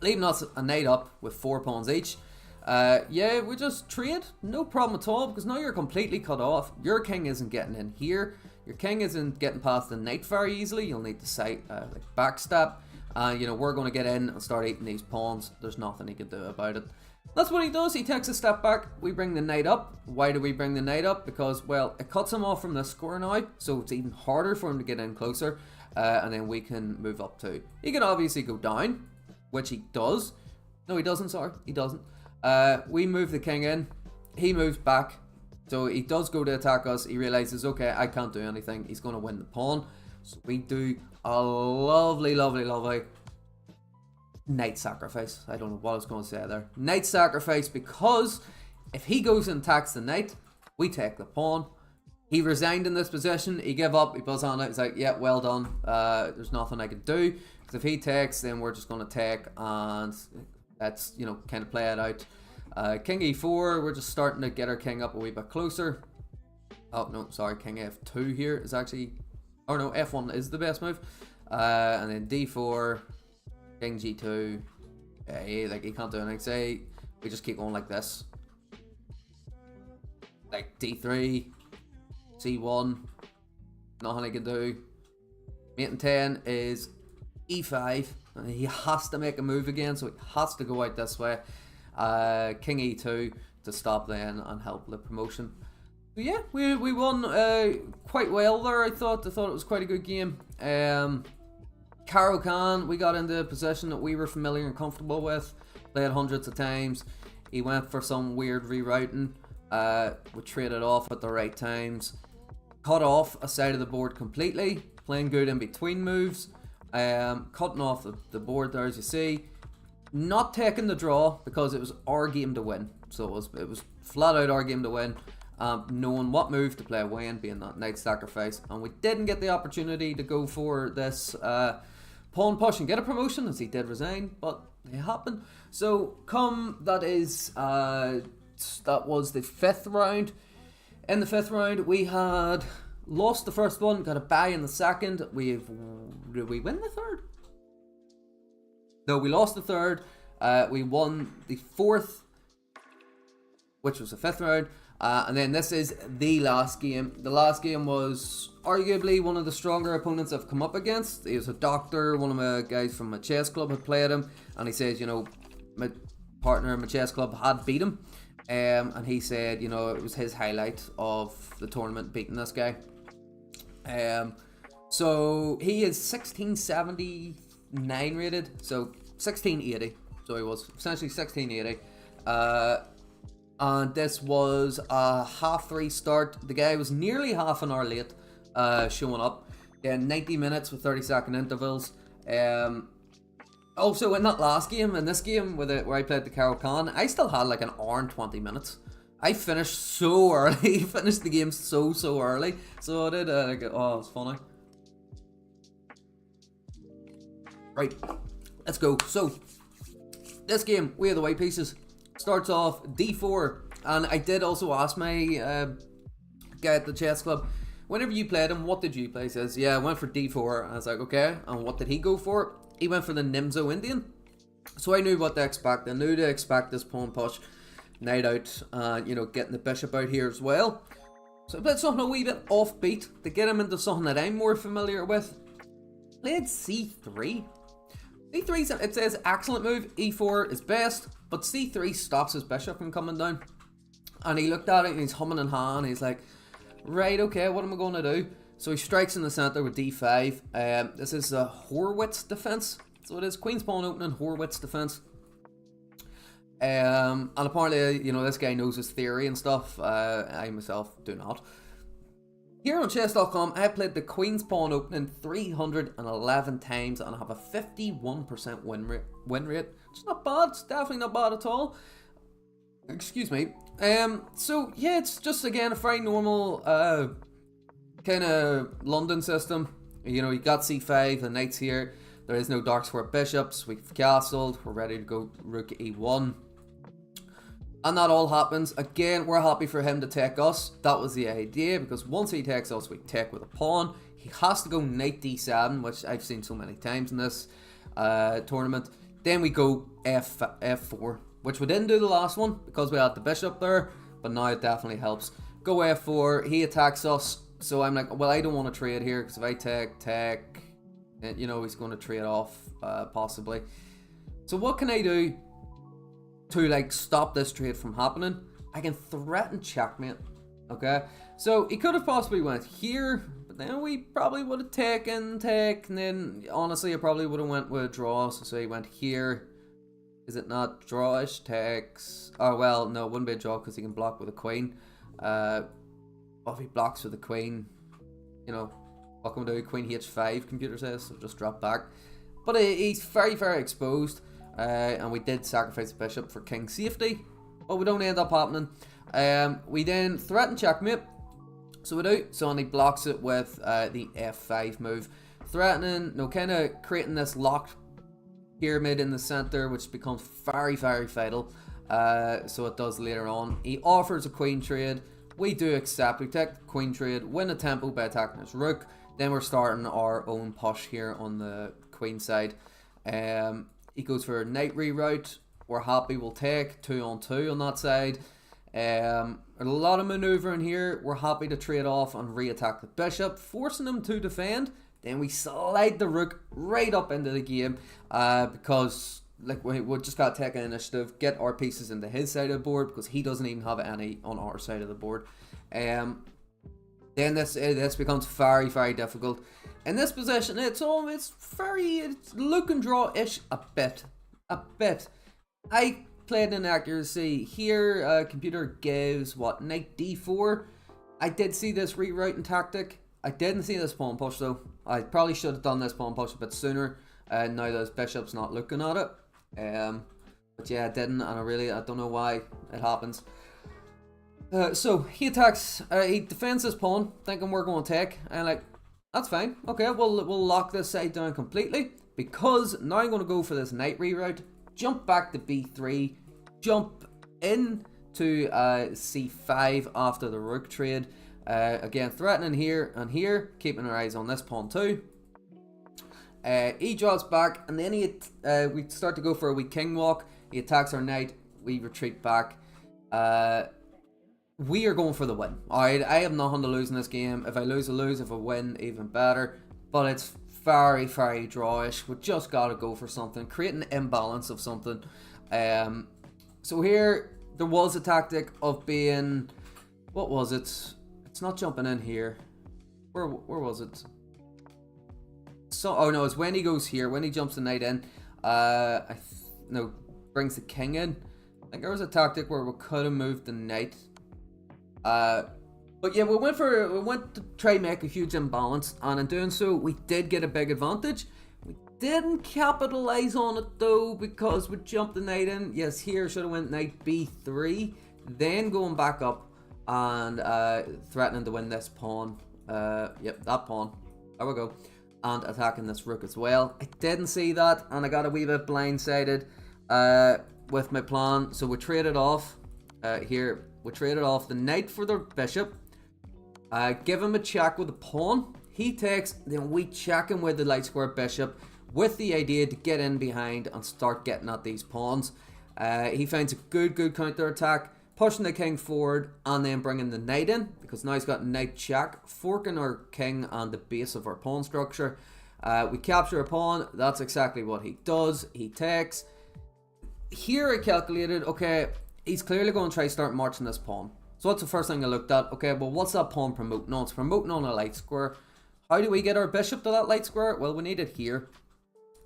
leaving us a knight up with 4 pawns each. Yeah, we just trade, no problem at all, because now you're completely cut off. Your king isn't getting in here. your king isn't getting past the knight very easily. You'll need to side like backstep. You know, we're going to get in and start eating these pawns. There's nothing he can do about it. That's what he does. He takes a step back. We bring the knight up. Why do we bring the knight up? Because, well, it cuts him off from this square now, so it's even harder for him to get in closer. And then we can move up too. He can obviously go down, which he does. No, he doesn't, sorry. He doesn't. We move the king in. He moves back. So he does go to attack us. He realizes, okay, I can't do anything. He's going to win the pawn. So we do a lovely, lovely, lovely knight sacrifice. I don't know what I was going to say there. Knight sacrifice, because if he goes and attacks the knight, we take the pawn. He resigned in this position. He gave up. He buzz on it. He's like, yeah, well done. There's nothing I can do. Because if he takes, then we're just going to take, and let's, you know, kind of play it out. King e4, we're just starting to get our king up a wee bit closer. Oh, no, sorry, king f2 here is actually, or no, f1 is the best move. And then d4, king g2, like he can't do anything. Say, we just keep going like this. Like d3, c1, nothing I can do. Mate and 10 is e5, and he has to make a move again, so he has to go out this way. King e2 to stop then and help the promotion. But yeah, we won quite well there. I thought it was quite a good game. Caro-Kann, we got into a position that we were familiar and comfortable with, played hundreds of times. He went for some weird rerouting. We traded off at the right times, cut off a side of the board completely, playing good in between moves, cutting off the board there as you see. Not taking the draw because it was our game to win, so it was flat out our game to win. Knowing what move to play away and being that knight sacrifice, and we didn't get the opportunity to go for this pawn push and get a promotion, as he did resign, but it happened. So that was the 5th round. In the 5th round, we had lost the first one, got a bye in the second. Did we win the 3rd? No, we lost the 3rd. We won the 4th, which was the 5th round. And then this is the last game. The last game was arguably one of the stronger opponents I've come up against. He was a doctor. One of my guys from my chess club had played him. And he says, you know, my partner in my chess club had beat him. And he said, you know, it was his highlight of the tournament, beating this guy. So he is 1679 rated. So 1680. So he was essentially 1680. And this was a 3:30 start. The guy was nearly half an hour late showing up. 90 minutes with 30-second intervals. Also, in that last game, in this game where I played the Caro-Kann, I still had like an hour and 20 minutes. I finished so early. Finished the game so early. So I did, it was funny. Right, let's go. So, this game, we have the white pieces. Starts off d4, and I did also ask my guy at the chess club, whenever you played him, what did you play? He says, yeah, I went for d4. And I was like, okay, and what did he go for? He went for the Nimzo Indian. So I knew what to expect. I knew to expect this pawn push, knight out, you know, getting the bishop out here as well. So I played something a wee bit offbeat to get him into something that I'm more familiar with. Played c3. c3, it says excellent move, e4 is best, but c3 stops his bishop from coming down. And he looked at it and he's humming and hawing. He's like, right, okay, what am I going to do? So he strikes in the center with d5. This is a Horwitz defense. So it is Queen's Pawn opening, Horwitz defense. And apparently, you know, this guy knows his theory and stuff. I myself do not. Here on chess.com, I played the Queen's Pawn opening 311 times and I have a 51% win rate. It's not bad. It's definitely not bad at all. Excuse me. So yeah, it's just again a very normal kind of London system. You know, you got c5, the knight's here. There is no dark square bishops. We've castled. We're ready to go rook e1. And that all happens. Again, we're happy for him to take us. That was the idea, because once he takes us, we take with a pawn. He has to go knight d7, which I've seen so many times in this tournament. Then we go f4, which we didn't do the last one because we had the bishop there, but now it definitely helps. Go f4, he attacks us, So I'm like, well, I don't want to trade here because if I take, you know, he's going to trade off possibly. So what can I do to like stop this trade from happening? I can threaten checkmate. Okay, so he could have possibly went here, but then we probably would have taken, and then honestly I probably would have went with a draw. So he went here. Is it not drawish? Takes. Oh well, no, it wouldn't be a draw because he can block with a queen. If he blocks with the queen, you know, what can we do? Queen h5, computer says, so just drop back. But he's very, very exposed, and we did sacrifice the bishop for king safety, but we don't end up happening. We then threaten checkmate, so we do, so and he blocks it with the f5 move. Threatening, no, kind of creating this locked pyramid in the center, which becomes very, very vital, so it does later on. He offers a queen trade. We do accept, we take the queen trade, win a tempo by attacking his rook. Then we're starting our own push here on the queen side. He goes for a knight reroute. We're happy, we'll take 2-on-2 on that side. A lot of maneuvering here. We're happy to trade off and re-attack the bishop, forcing him to defend. Then we slide the rook right up into the game because like we just got to take an initiative, get our pieces into his side of the board because he doesn't even have any on our side of the board. Then this becomes very, very difficult. In this position, it's look and draw-ish a bit. I played an accuracy here. Computer gives what, knight d4. I did see this rerouting tactic. I didn't see this pawn push though. I probably should have done this pawn push a bit sooner. Now that his bishop's not looking at it. But yeah, I didn't, and I don't know why it happens. So he attacks, he defends his pawn, thinking we're going to take, and like, that's fine. Okay, we'll lock this side down completely, because now I'm going to go for this knight reroute, jump back to b3, jump into c5 after the rook trade. Again, threatening here and here, keeping our eyes on this pawn too. He draws back, and then we start to go for a wee king walk. He attacks our knight, we retreat back. We are going for the win. Alright, I have nothing to lose in this game. If I lose, I lose. If I win, even better. But it's very, very drawish. We just got to go for something, create an imbalance of something. So here, there was a tactic of being, what was it? It's not jumping in here. Where was it? So, oh no, it's when he goes here, when he jumps the knight in, brings the king in. I think there was a tactic where we could have moved the knight. But yeah, we went to try and make a huge imbalance, and in doing so, we did get a big advantage. We didn't capitalize on it though, because we jumped the knight in. Yes, here should have went knight b3, then going back up and threatening to win this pawn. Yep, that pawn. There we go. And attacking this rook as well. I didn't see that, and I got a wee bit blindsided with my plan. So we traded off here. We traded off the knight for the bishop. Give him a check with the pawn. He takes, then we check him with the light square bishop with the idea to get in behind and start getting at these pawns. He finds a good counter attack, pushing the king forward and then bringing the knight in, because now he's got knight check, forking our king and the base of our pawn structure. We capture a pawn. That's exactly what he does. He takes. Here I calculated, okay, he's clearly going to try start marching this pawn. So that's the first thing I looked at. Okay, well, what's that pawn promoting on? It's promoting on a light square. How do we get our bishop to that light square? Well, we need it here.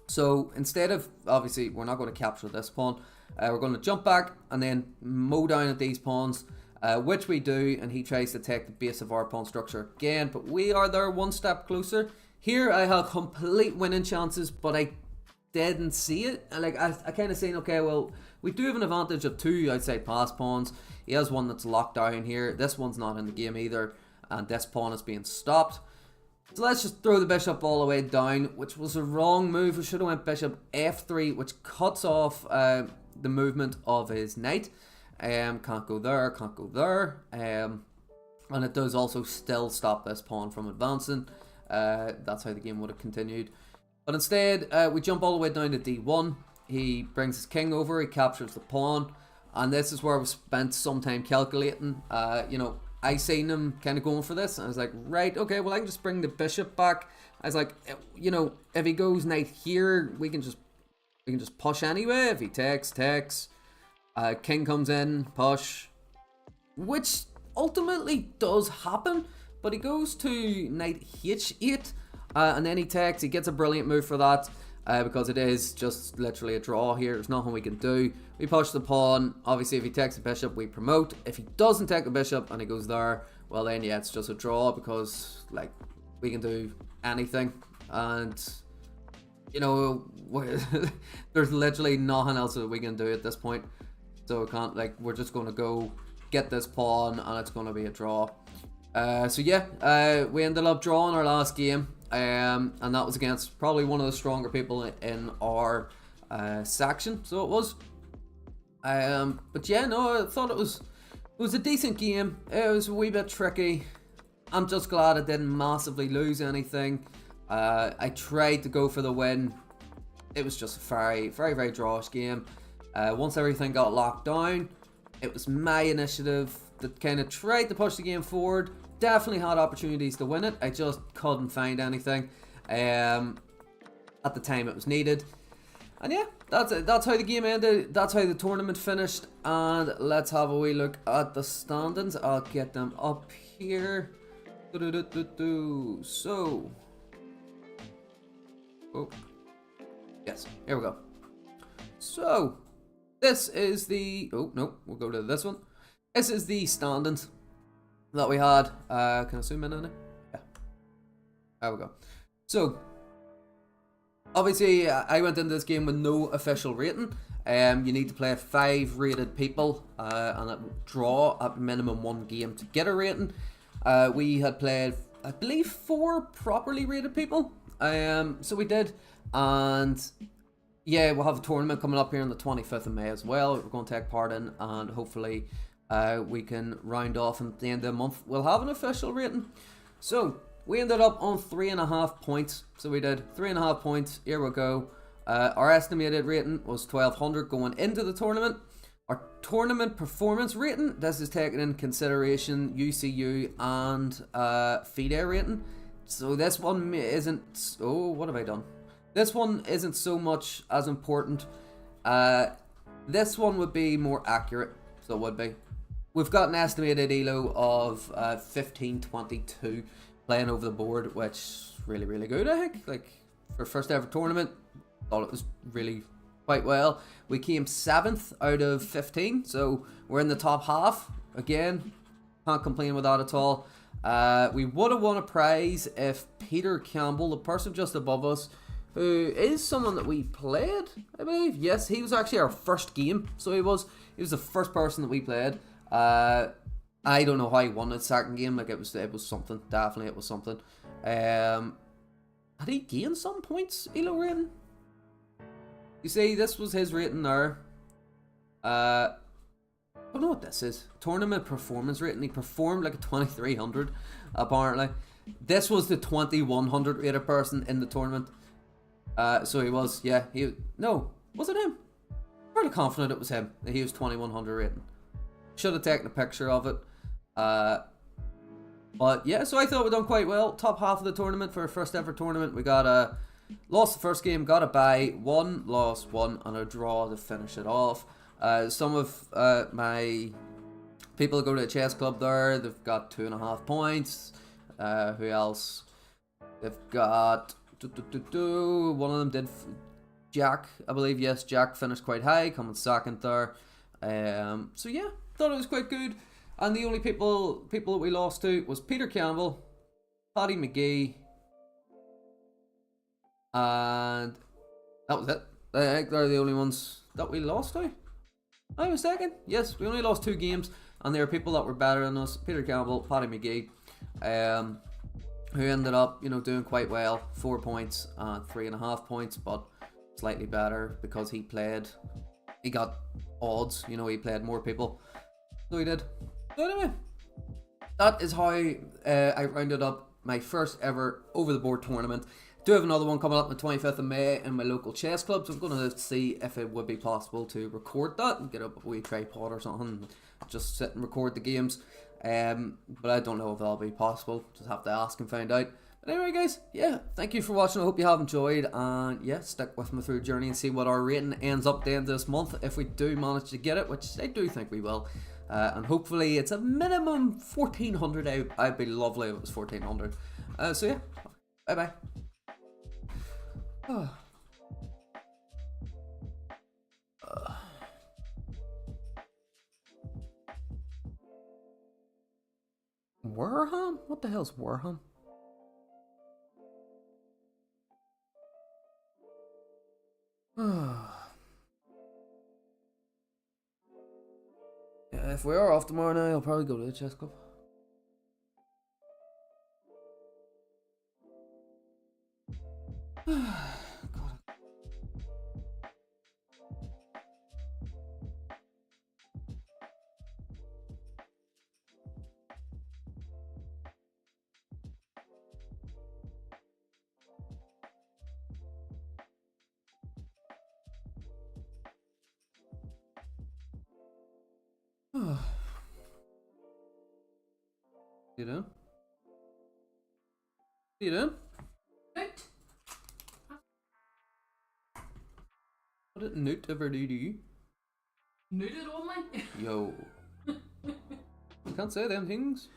So instead of, obviously, we're not going to capture this pawn. We're going to jump back and then mow down at these pawns, which we do, and he tries to take the base of our pawn structure again, but we are there one step closer. Here I have complete winning chances, but I didn't see it. Like I kind of saying, okay, well, we do have an advantage of two outside pass pawns. He has one that's locked down here. This one's not in the game either, and this pawn is being stopped. So let's just throw the bishop all the way down, which was a wrong move. We should have went bishop f3, which cuts off the movement of his knight. Can't go there, can't go there. And it does also still stop this pawn from advancing. That's how the game would have continued. But instead, we jump all the way down to d1. He brings his king over, he captures the pawn. And this is where we spent some time calculating. You know, I seen him kind of going for this, and I was like, right, okay, well I can just bring the bishop back. I was like, you know, if he goes knight here, we can just push anyway. If he takes, king comes in, push, which ultimately does happen. But he goes to knight h8, and then he takes. He gets a brilliant move for that. Because it is just literally a draw here. There's nothing we can do. We push the pawn. Obviously, if he takes the bishop, we promote. If he doesn't take the bishop and he goes there, well then, yeah, it's just a draw because, like, we can do anything. And, you know, there's literally nothing else that we can do at this point. So we can't, like, we're just going to go get this pawn and it's going to be a draw. So yeah, we ended up drawing our last game. And that was against probably one of the stronger people in our section, so it was. But yeah, no, I thought it was a decent game. It was a wee bit tricky. I'm just glad I didn't massively lose anything. I tried to go for the win. It was just a very, very, very drawish game. Once everything got locked down, it was my initiative that kind of tried to push the game forward. Definitely had opportunities to win it. I just couldn't find anything at the time it was needed. And yeah, that's it. That's how the game ended. That's how the tournament finished. And let's have a wee look at the standings. I'll get them up here. So, oh, yes, here we go. So, this is the, oh no, we'll go to this one. This is the standings that we had. Can I zoom in on it? Yeah. There we go. So, obviously, I went into this game with no official rating. You need to play 5 rated people and draw at minimum 1 game to get a rating. We had played, I believe, 4 properly rated people. So we did, and yeah, we'll have a tournament coming up here on the 25th of May as well. We're going to take part in, and hopefully we can round off, and at the end of the month we'll have an official rating. So we ended up on 3.5 points. So we did 3.5 points. Here we go. Our estimated rating was 1200 going into the tournament. Our tournament performance rating, this is taking in consideration UCU and FIDE rating. So this one isn't, oh, what have I done? This one isn't so much as important. This one would be more accurate, so it would be. We've got an estimated ELO of 1522 playing over the board, which is really, really good, I think. Like, for first ever tournament, thought it was really quite well. We came 7th out of 15, so we're in the top half. Again, can't complain with that at all. We would have won a prize if Peter Campbell, the person just above us, who is someone that we played, I believe. Yes, he was actually our first game, so he was the first person that we played. I don't know how he won his second game. Like, it was something. Definitely it was something. Had he gained some points, ELO rating? You see, this was his rating there. I don't know what this is. Tournament performance rating. He performed like a 2300, apparently. This was the 2100 rated person in the tournament. So he was, yeah, no, was it him? I'm pretty confident it was him. That he was 2100 rating. Should have taken a picture of it. But yeah, so I thought we done quite well. Top half of the tournament for our first ever tournament. We got lost the first game, got a bye, won, lost, won, and a draw to finish it off. Some of my people that go to the chess club there, they've got 2.5 points. Who else? They've got one of them did Jack, I believe. Yes, Jack finished quite high, coming second there. So yeah, thought it was quite good. And the only people that we lost to was Peter Campbell, Paddy McGee, and that was it. I think they're the only ones that we lost to. Am I mistaken? Yes, we only lost 2 games, and there are people that were better than us. Peter Campbell, Paddy McGee, who ended up, doing quite well. 4 points and 3.5 points, but slightly better because he got odds. He played more people, so he did. So anyway, that is how I rounded up my first ever over the board tournament. I do have another one coming up on the 25th of May in my local chess club, so I'm going to see if it would be possible to record that and get up a wee tripod or something, just sit and record the games. But I don't know if that'll be possible. Just have to ask and find out. But anyway, guys, yeah, thank you for watching. I hope you have enjoyed, and yeah, stick with me through the journey and see what our rating ends up to end this month if we do manage to get it, which I do think we will. And hopefully it's a minimum 1400. I'd be lovely if it was 1400. So yeah, bye bye. Warham? What the hell's Warham? Yeah, if we are off tomorrow night, I'll probably go to the chess club. God. You doing? You doing? Newt. What did Newt ever do to you? Newted only. Yo. You can't say them things.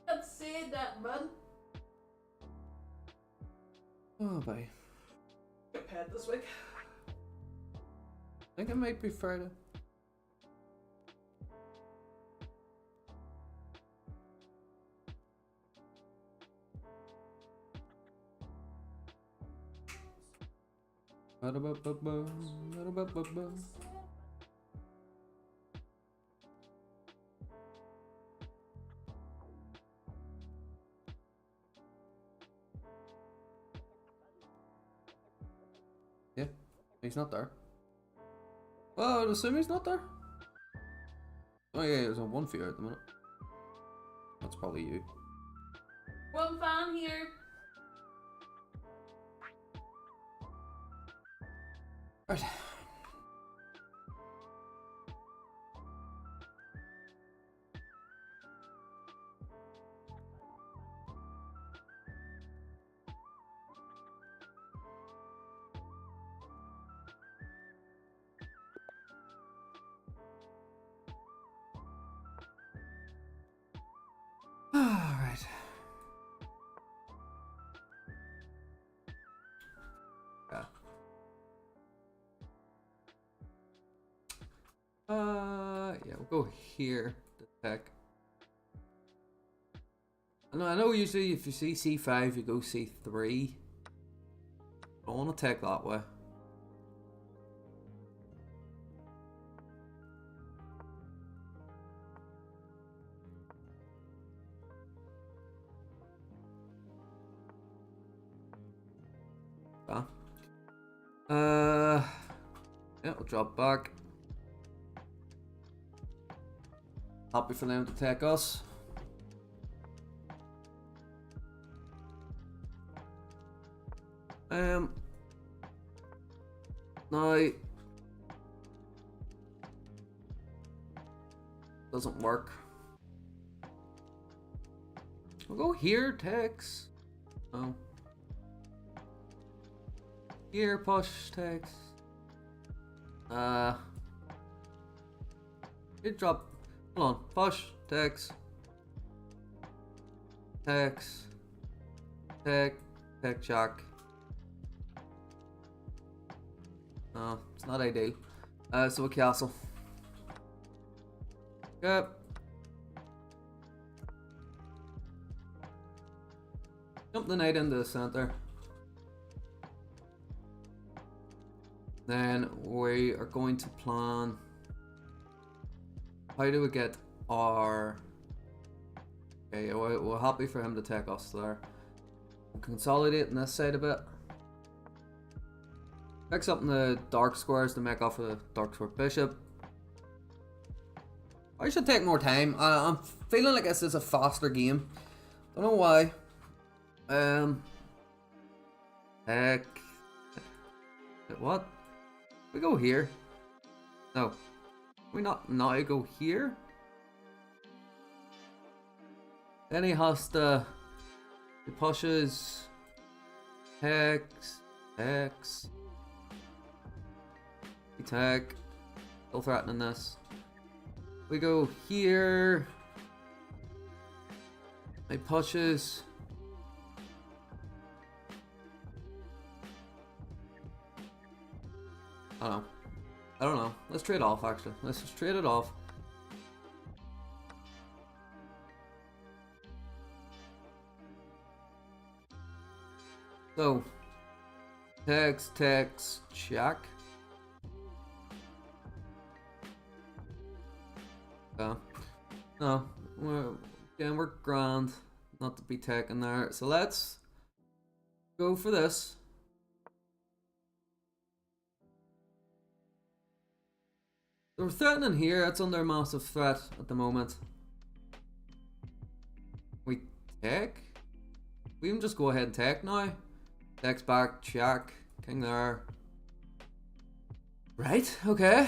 Can't say that, man. Oh, boy. Get paid this week. I think it might be Friday. Yeah, he's not there. Oh, I'd assume he's not there. Oh yeah, there's a one for you at the minute. That's probably you. One fan here. Right. Alright. Yeah. Yeah, we'll go here, the tech. I know usually if you see C5, you go C3. I want to take that way. Yeah, we'll drop back. Happy for them to take us. Now doesn't work. We'll go here, takes. Oh. Here, push, takes. It drop. Hold on. Push, takes. Takes. Take jack. No, it's not ideal. So a castle. Yep. Jump the knight into the center. Then we are going to plan. How do we get our... Okay, we're happy for him to take us there. We'll consolidate on this side a bit. Fix up in the dark squares to make off for the dark square bishop. I should take more time. I'm feeling like this is a faster game. Don't know why. Heck. What? We go here. No. We not now go here? Then he has to. He pushes. Hex. Hex. Attack. Still threatening this. We go here. He pushes. I don't know. I don't know. Let's trade off actually. Let's just trade it off. So, text, check. No, we're grand not to be taken there. So let's go for this. So we're threatening here. It's under massive threat at the moment. We take? We can just go ahead and take now. Takes back, check, king there. Right, okay.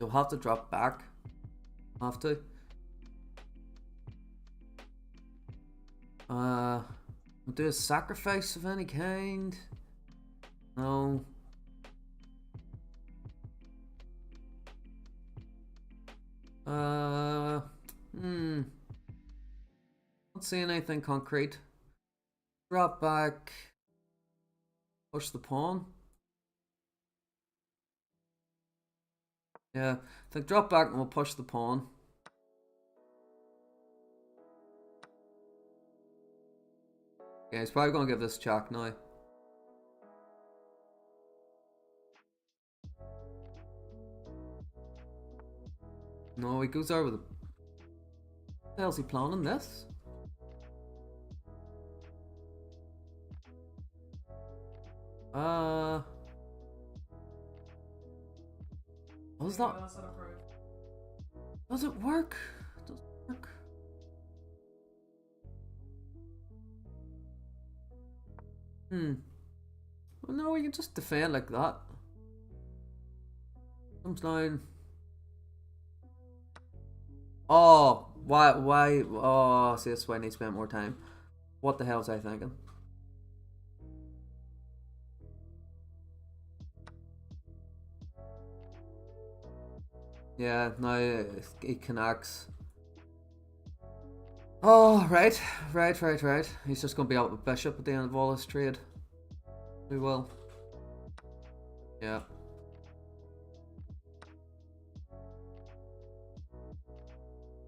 You'll have to drop back. Have to. We'll do a sacrifice of any kind. No. Not seeing anything concrete. Drop back. Push the pawn. Yeah, I think drop back and we'll push the pawn. Yeah, he's probably gonna give this check now. No, he goes there with a... What the hell's he planning this? What was that? Does it work? Does it work? Well, no, we can just defend like that. Comes down. Oh, why? Oh, see, that's why I need to spend more time. What the hell was I thinking? Yeah, now he connects. Oh, right. He's just going to be out with bishop at the end of all this trade. We will. Yeah.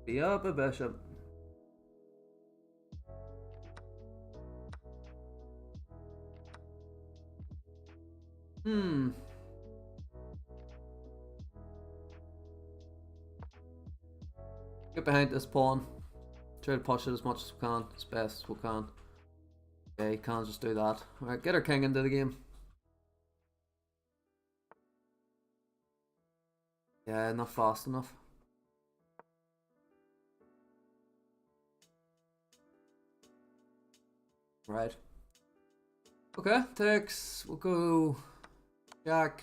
Be up a bishop. Get behind this pawn. Try to push it as much as we can, as best as we can. Okay, can't just do that. Alright, get our king into the game. Yeah, not fast enough. Right. Okay, takes. We'll go jack.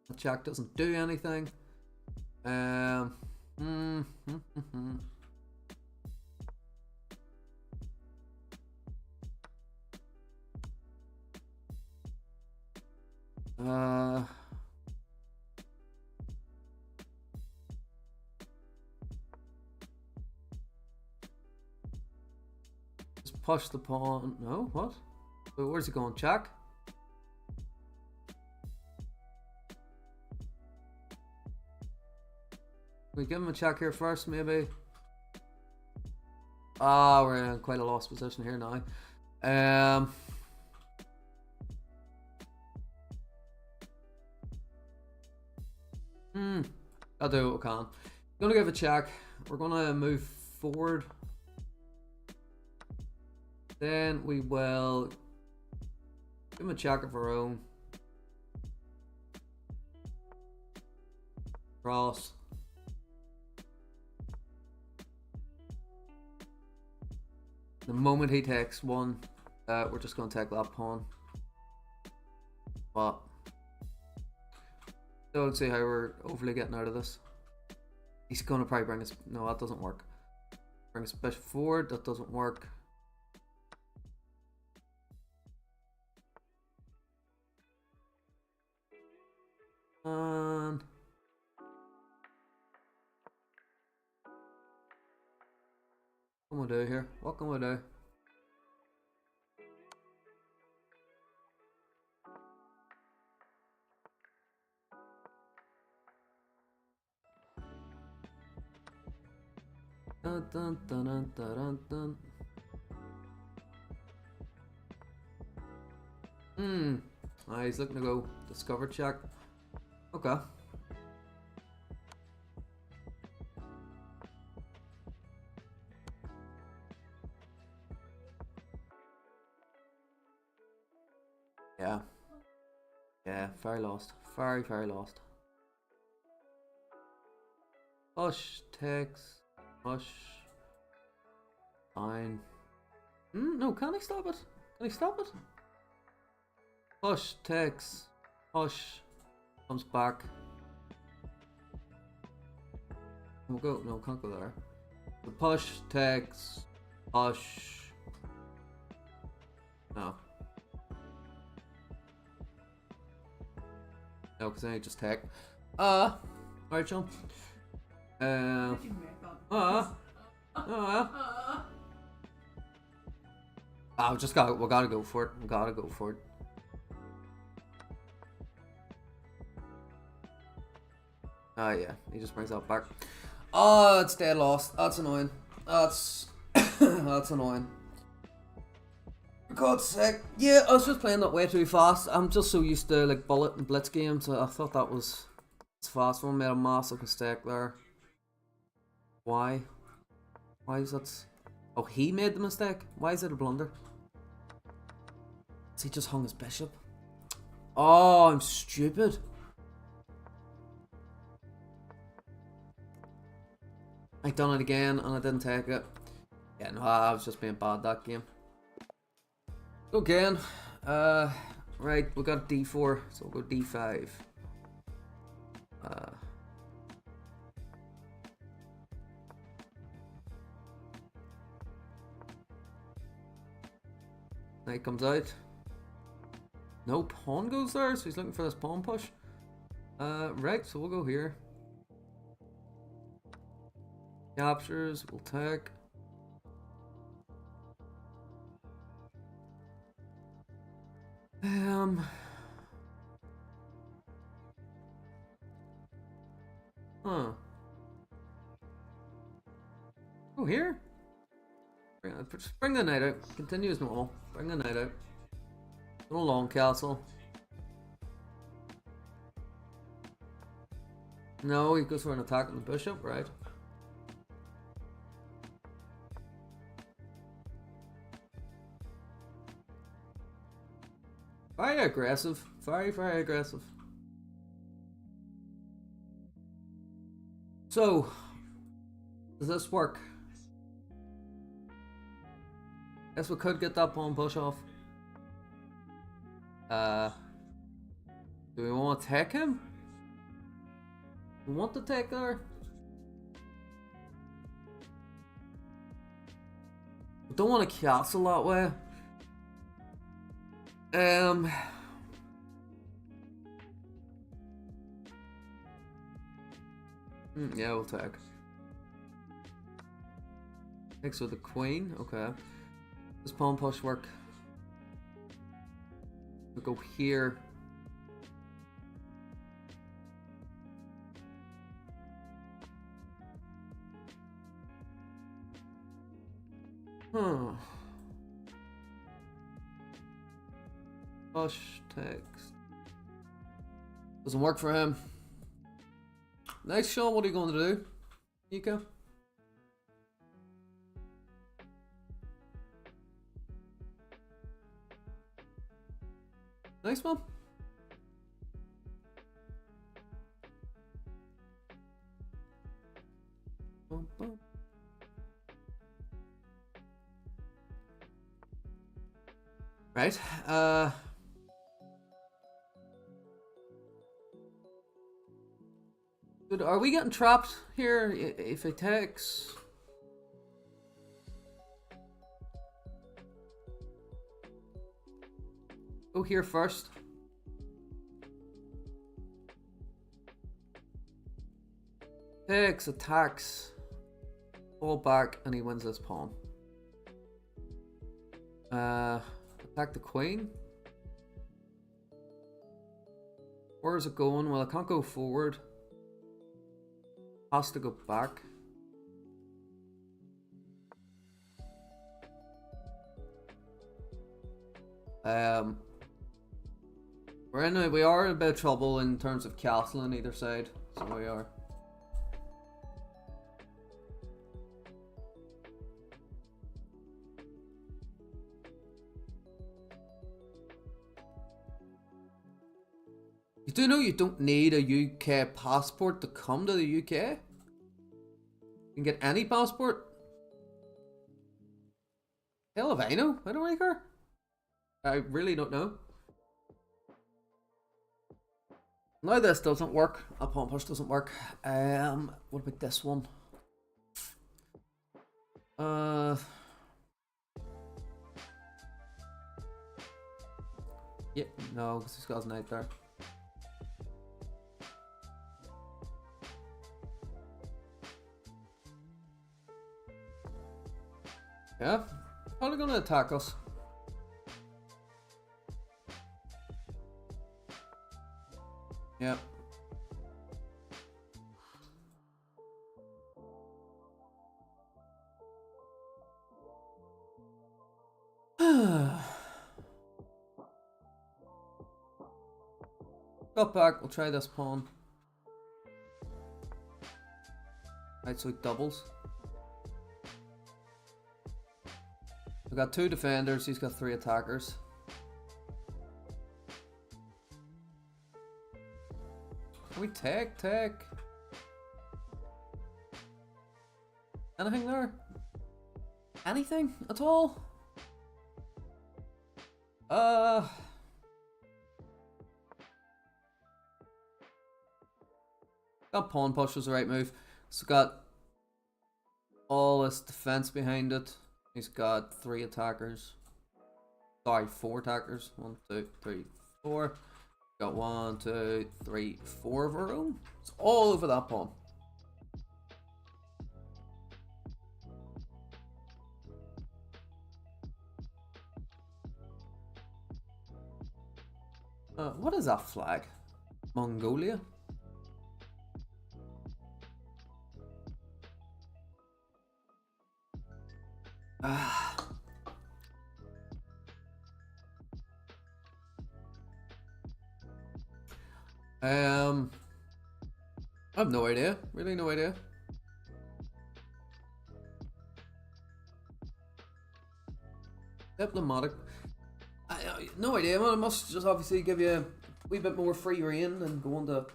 The jack doesn't do anything. Just push the pawn. No, what? Where's he going? Check? We give him a check here first, maybe. Ah, we're in quite a lost position here now. I'll do what we can. Gonna give a check. We're gonna move forward. Then we will give him a check of our own. Cross. The moment he takes one, We're just gonna take that pawn. But don't see how we're overly getting out of this. He's gonna probably bring us. No, that doesn't work. Bring us bishop forward. That doesn't work. And what can we do here? What can we do? Dun, dun, dun, dun, dun, dun. He's looking to go discover check. Okay. Yeah. Yeah, very lost. Very, very lost. Push, takes, push. Fine. No, can I stop it? Can I stop it? Push, takes, push. Comes back. We'll go. No, can't go there. The push, takes, push. No. No, because then I just take. Alright, John. Did you make that? We gotta go for it. We gotta go for it. Oh yeah, he just brings that back. Oh, it's dead lost. That's annoying. That's that's annoying. For God's sake. Yeah, I was just playing that way too fast. I'm just so used to like bullet and blitz games. I thought that was fast one. Made a massive mistake there. Why? Why is that? Oh, he made the mistake. Why is it a blunder? Has he just hung his bishop? Oh, I'm stupid. I done it again and I didn't take it. Yeah, no, I was just being bad that game. Again, right, we got d4, so we'll go d5. Knight comes out. No pawn goes there, so he's looking for this pawn push. Right, so we'll go here. Captures, we'll take. Oh, here? Bring the knight out. Continue as normal. Bring the knight out. No long castle. No, he goes for an attack on the bishop, right? Very aggressive. Very, very aggressive. So, does this work? Guess we could get that pawn push off. Do we want to take him? We want to take there? We don't want to castle that way. Yeah, we'll take. Takes with the queen. Okay. Does pawn push work? We go here. Push text. Doesn't work for him. Next, Sean, what are you going to do? Nico? Nice one. Bum, bum. Right. Are we getting trapped here? If it takes. Go here first. Takes, attacks, fall back, and he wins this pawn. Attack the queen. Where is it going? Well, I can't go forward. Has to go back. We are in a bit of trouble in terms of castle on either side, so we are. You do know you don't need a UK passport to come to the UK? You can get any passport. Hell if I know. I don't really care. I really don't know. Now this doesn't work. A pawn push doesn't work. What about this one? Yeah, no, because he's got his knight there. Yeah, probably gonna attack us. Yeah. Got back, we'll try this pawn. Right, so he doubles. We got 2 defenders, he's got 3 attackers. Can we take? Anything there? Anything at all? That pawn push was the right move. So got all this defense behind it. He's got 3 attackers. Sorry, 4 attackers. 1, 2, 3, 4. Got 1, 2, 3, 4 of our own. It's all over that pawn. What is that flag? Mongolia? I have no idea. Really no idea. Diplomatic. No idea, man. It must just obviously give you a wee bit more free reign and going to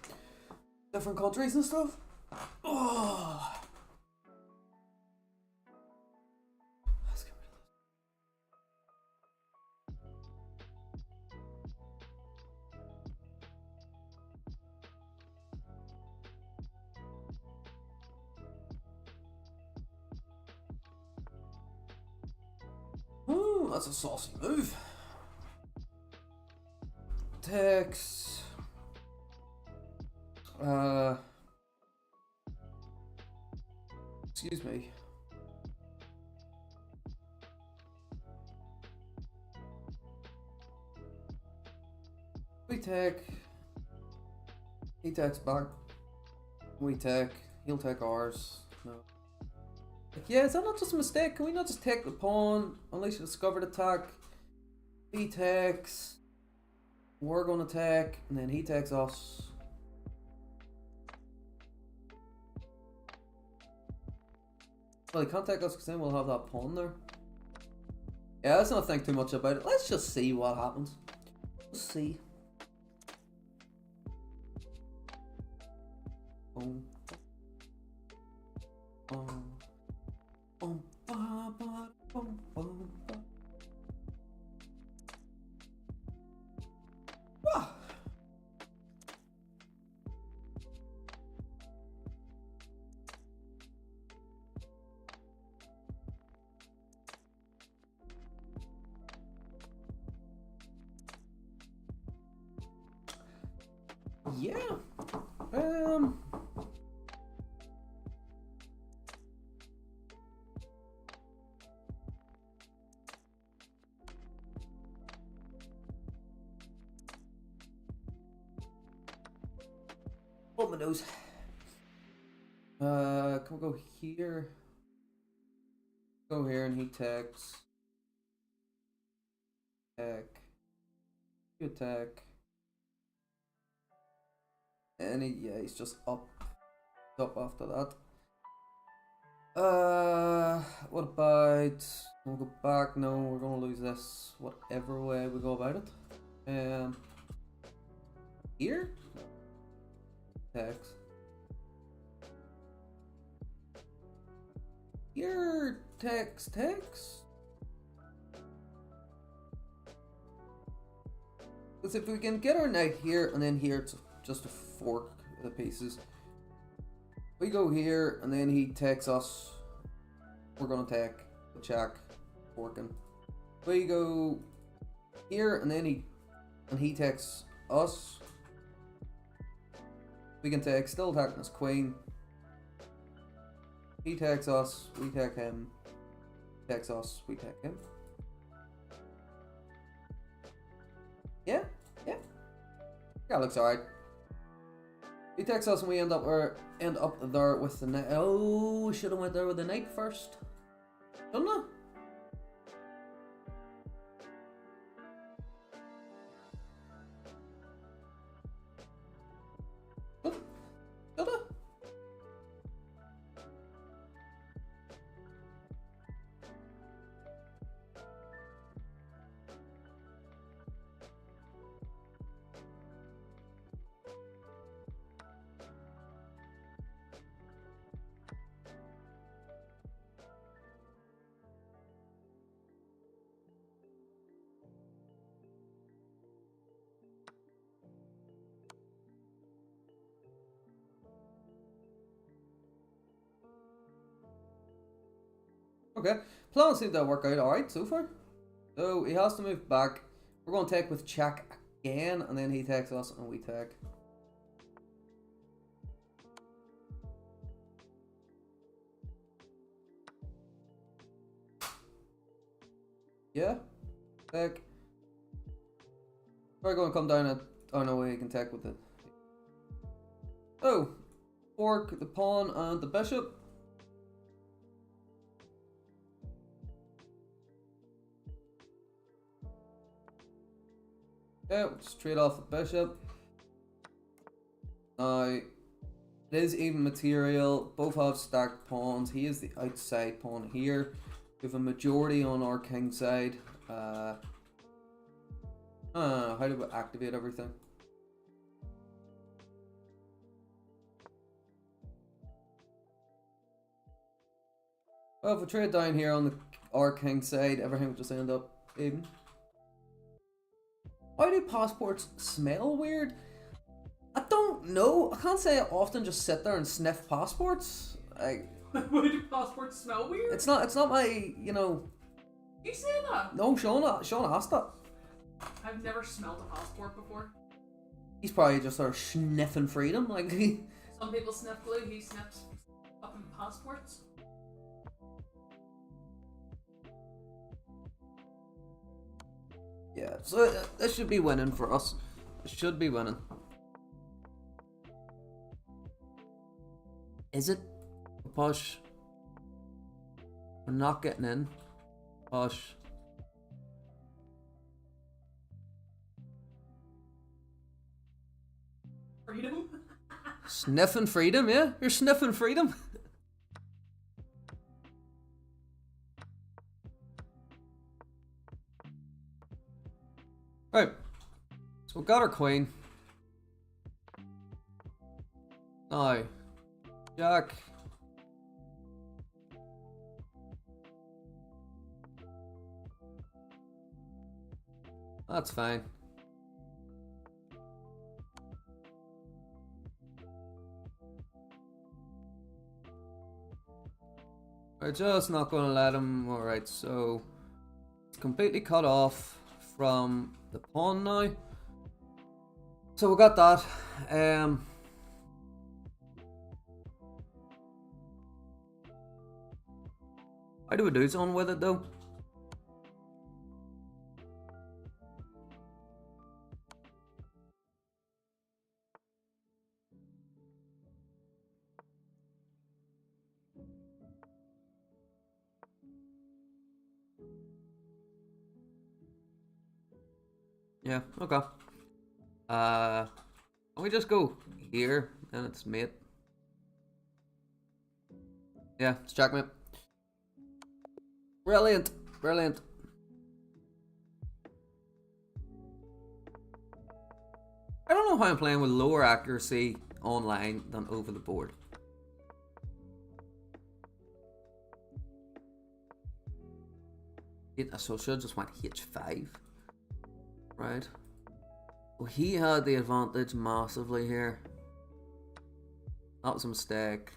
different countries and stuff. Oh. Let's get rid of this. Oh, that's a saucy move. Text. Excuse me. We take. He takes back. We take. He'll take ours. No. Yeah, is that not just a mistake? Can we not just take the pawn? Unless you discovered attack. He takes. We're gonna take, and then he takes us. Well, he can't take us because then we'll have that pawn there. Yeah, let's not think too much about it. Let's just see what happens. Let's see. Yeah. Um. Oh, my nose. Can we go here? Go here and he takes. Attack. You attack. And yeah, he's just up after that. What about? We'll go back. No, we're gonna lose this. Whatever way we go about it. Here. Attacks. Here, text. Because if we can get our knight here and then here, it's just a fork of the pieces. We go here and then he takes us. We're gonna take the check, forking. We go here and then he takes us. We can take, still attacking his queen. He takes us, we take him. He takes us, we take him. Yeah. That looks alright. He takes us and we end up there with the knight. Oh, should have went there with the knight first. Shouldn't I? Should I? Okay, plan seemed to work out alright so far. So he has to move back. We're going to take with check again, and then he takes us and we take. Yeah, take. We're going to come down at. Oh no, he can take with it. Oh, fork the pawn and the bishop. Yeah, straight off the bishop. Now, it is even material. Both have stacked pawns. He is the outside pawn here. We have a majority on our king side. How do we activate everything? Well, if we trade down here on our king side, everything will just end up even. Why do passports smell weird? I don't know. I can't say I often just sit there and sniff passports. Why do passports smell weird? It's not my, you know. You say that? No, Sean asked that. I've never smelled a passport before. He's probably just sort of sniffing freedom, like. Some people sniff glue, he sniffs fucking passports. Yeah, so this should be winning for us. It should be winning. Is it? Push. We're not getting in. Push. Freedom? Sniffing freedom, yeah? You're sniffing freedom. Right. So we got our queen. Now, Jack. That's fine. We're just not going to let him. Alright, so it's completely cut off from the pawn now. So we got that. How do we do something with it though? Yeah, okay. Can we just go here and it's mate? Yeah, it's checkmate. Brilliant, brilliant. I don't know how I'm playing with lower accuracy online than over the board. So I should have just went H5. Right. Well, he had the advantage massively here. That was a mistake.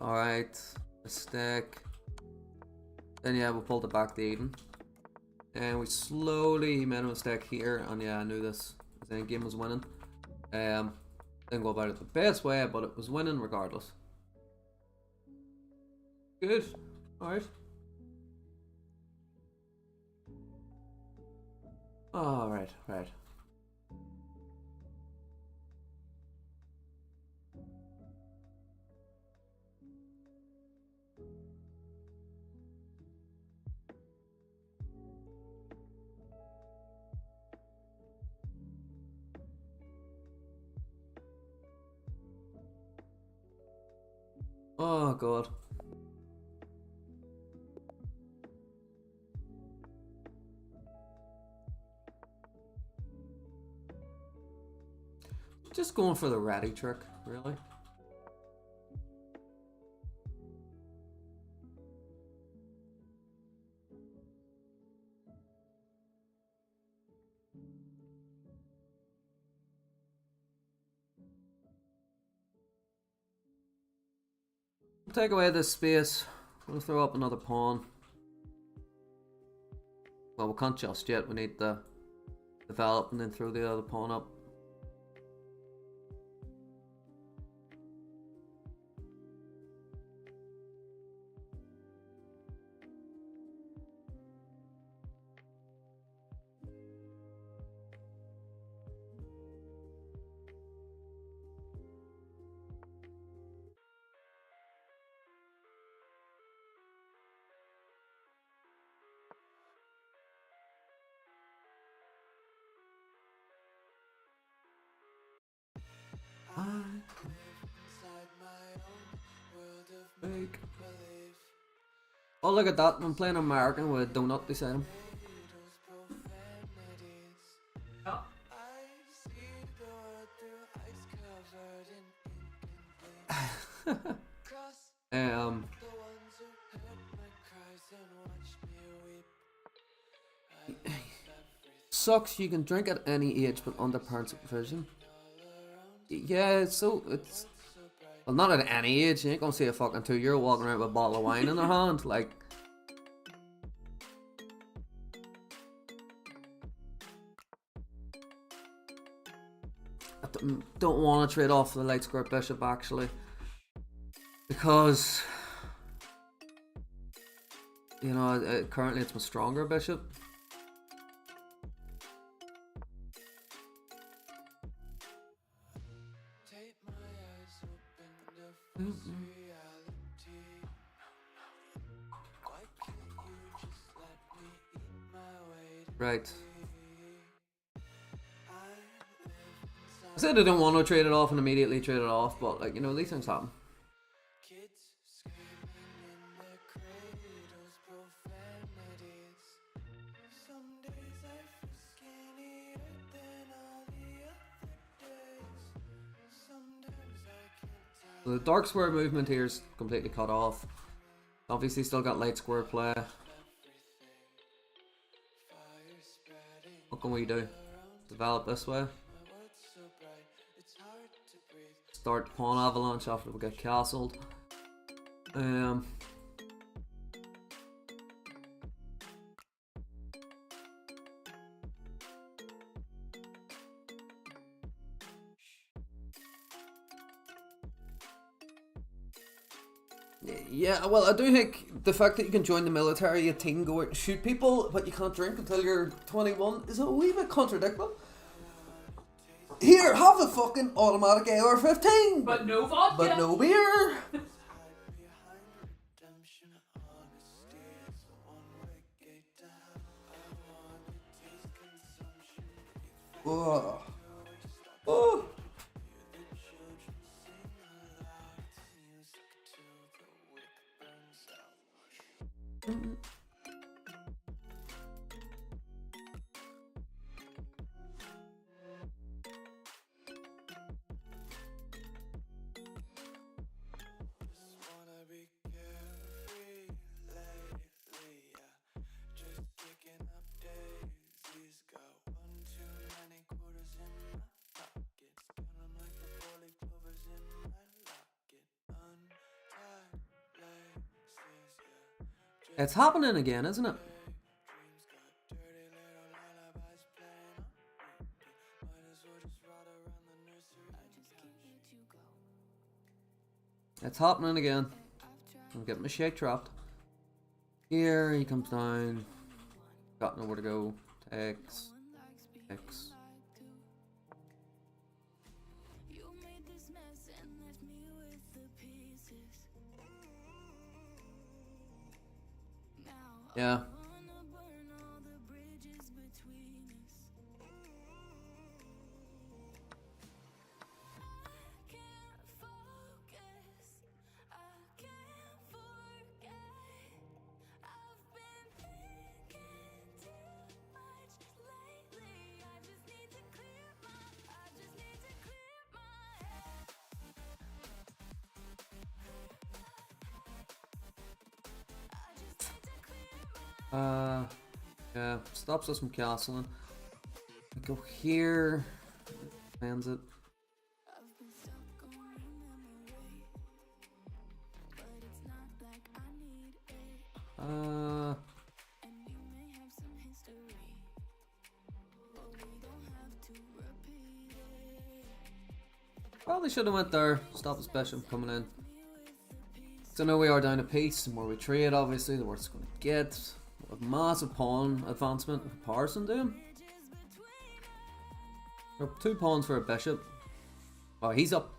Alright. Mistake. Then yeah, we pulled it back to even. And we slowly made a mistake here. And yeah, I knew this. The game was winning. Didn't go about it the best way, but it was winning regardless. Good. Alright. Alright, right. Oh god. Just going for the ratty trick, really. Take away this space. We'll throw up another pawn. Well, we can't just yet. We need to develop and then throw the other pawn up. Fake. Oh, look at that. I'm playing American with a donut beside him. Sucks. You can drink at any age, but under parent supervision. Yeah, so it's well, not at any age. You ain't gonna see a fucking 2-year-old walking around with a bottle of wine in their hand, like. I don't want to trade off the light square bishop actually, because you know currently it's my stronger bishop. Right. I said I don't want to trade it off and immediately trade it off, but like, you know, these things happen. So the dark square movement here is completely cut off. Obviously still got light square play. What can we do? Develop this way. Start pawn avalanche after we get castled. Yeah, well, I do think the fact that you can join the military at 18, go out and shoot people, but you can't drink until you're 21 is a wee bit contradictory. Here, have a fucking automatic AR-15! But no vodka. But no beer! Oh. Oh. It's happening again, isn't it? It's happening again. I'm getting my shake trapped. Here he comes down. Got nowhere to go. X. X. Yeah. Yeah, stops us from castling. We go here. Lands it. Probably should have went there. Stop the special from coming in. So now we are down a piece. The more we trade, obviously, the worse it's going to get. A massive pawn advancement in comparison to him. 2 pawns for a bishop. Oh, he's up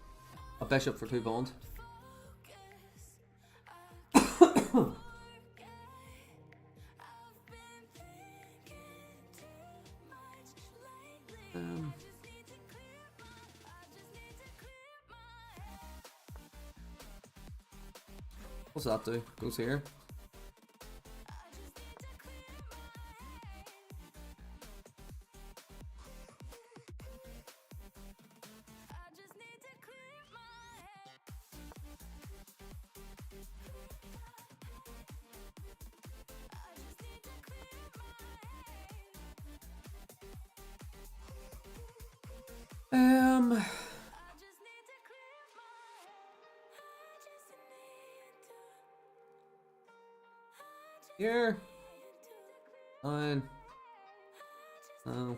a bishop for 2 pawns. What's that do? Goes here. Here. 9. Oh.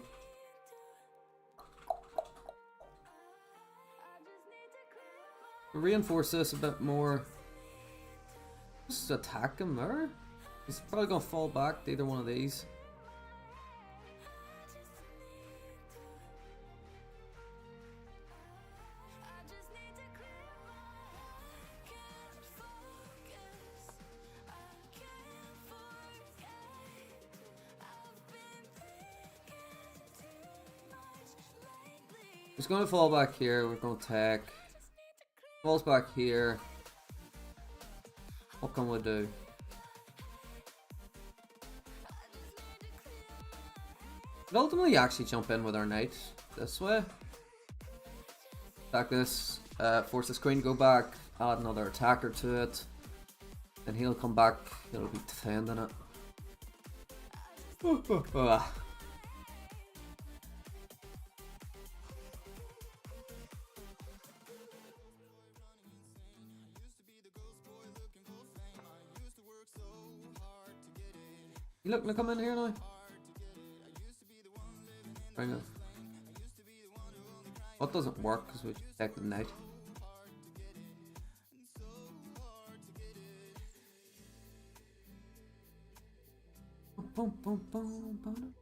Reinforce this a bit more. Just attack him there. He's probably gonna fall back to either one of these. He's going to fall back here. We're going to attack. Falls back here. What can we do? But ultimately, actually jump in with our knight this way. Attack this. Force this queen to go back. Add another attacker to it. And he'll come back. He'll be defending it. You looking to come in here now? Bring it. What doesn't work because we take the knight. boom, boom, boom, boom.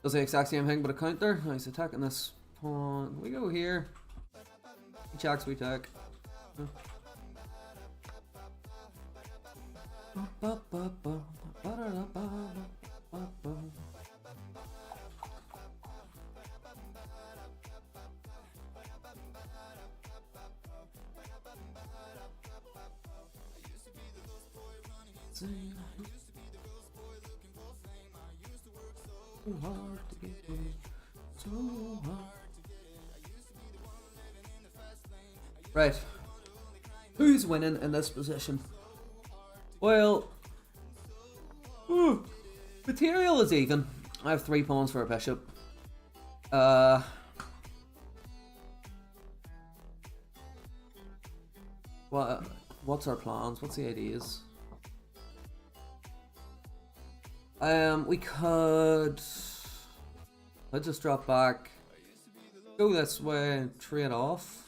Does the exact same thing but a counter. He's attacking this pawn. We go here. He checks, we check. So hard to get good. So hard. Right. Who's winning in this position? Well, material is even. I have 3 pawns for a bishop. What's our plans? What's the ideas? We could. Let's just drop back. Go this way and trade off.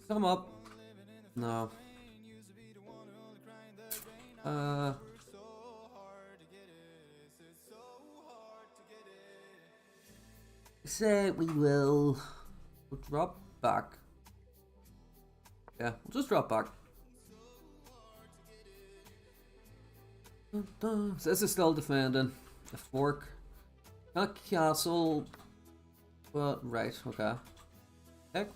Come up. No. Say we'll drop back. Yeah, we'll just drop back. So this is still defending. The fork. Not castle. Well, right, okay. Heck.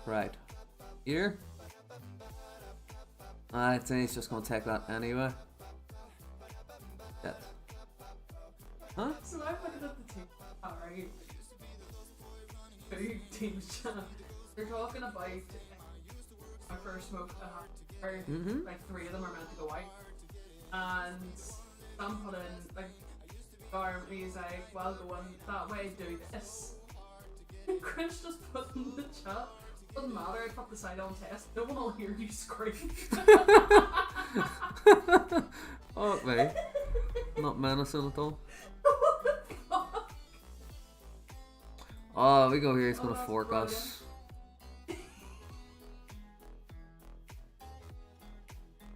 Right. Here. I think he's just gonna take that anyway. Yeah. Huh? So I'm looking at the team. Alright. Two teams chat. They're talking about my first smoke like 3 of them are meant to go out. And some put in like he's like, well going that way, do this. And Chris just put in the chat, doesn't matter, I put the side on test, no one will hear you scream. Oh wait. Not menacing at all. Oh, we go here, he's gonna fork brilliant. us.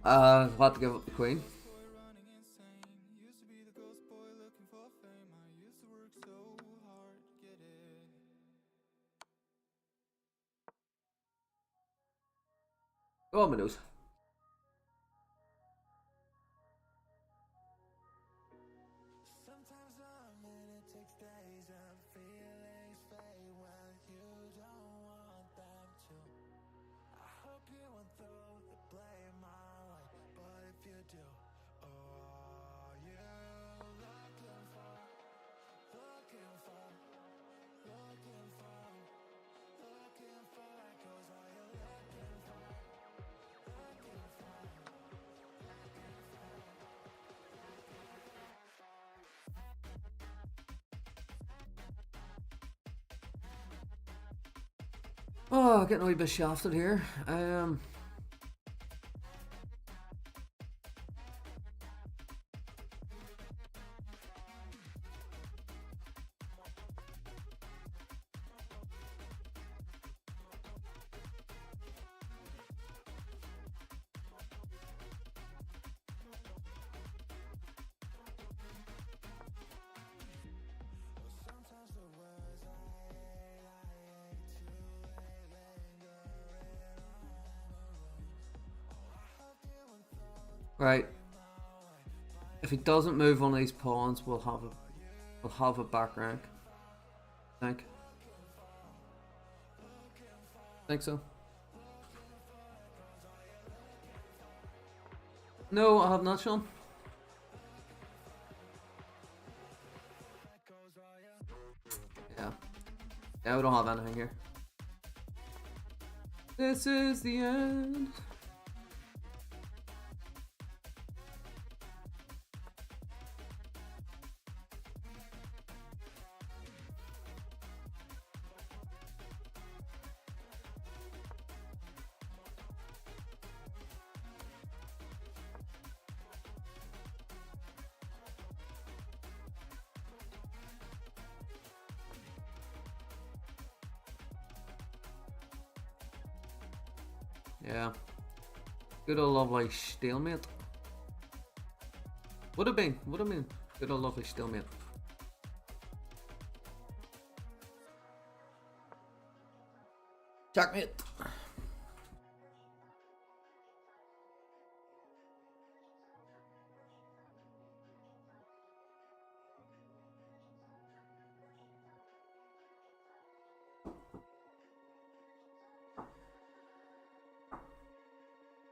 We'll have to give up the queen. Go on, my nose. Oh, getting a wee bit shafted here. Right. If he doesn't move one of these pawns, we'll have a back rank. Think so. No, I have not, Sean. Yeah, we don't have anything here. This is the end. Yeah. Good old lovely stalemate. Would have been. Good old lovely stalemate. Checkmate.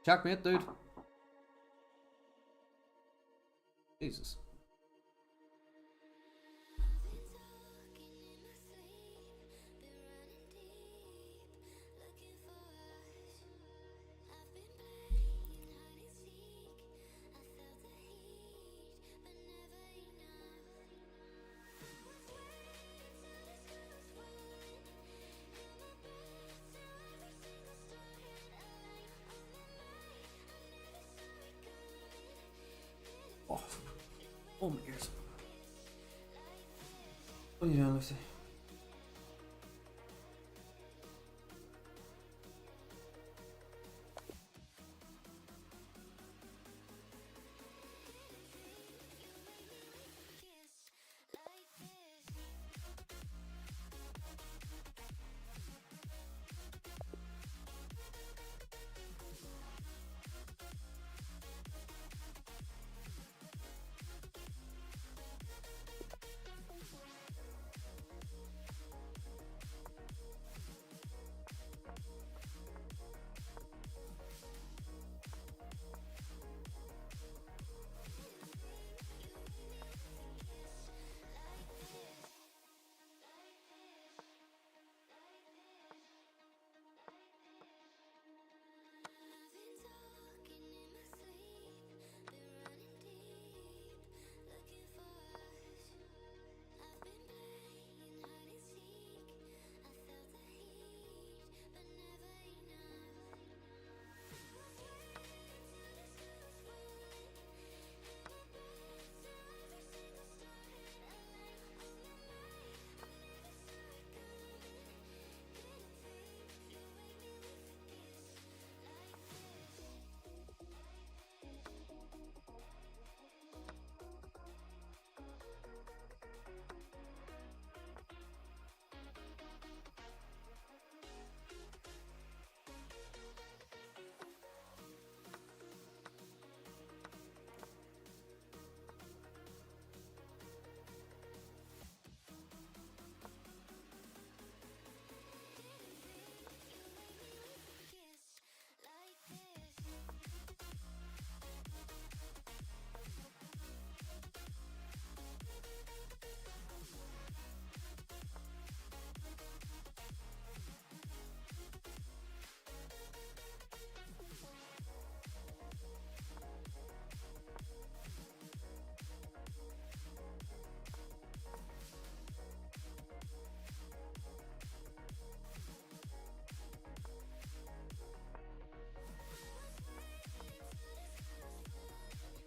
Checkmate, dude. Jesus. Oh, oh my ears. What are you doing, Lucy?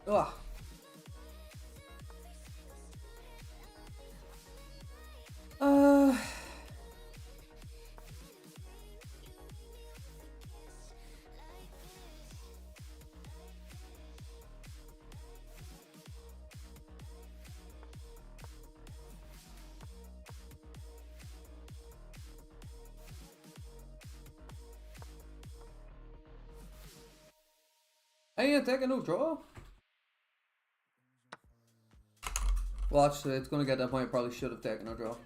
Ugh. Uh. I ain't taking no draw. Watch, it's gonna get that point. I probably should have taken a draw.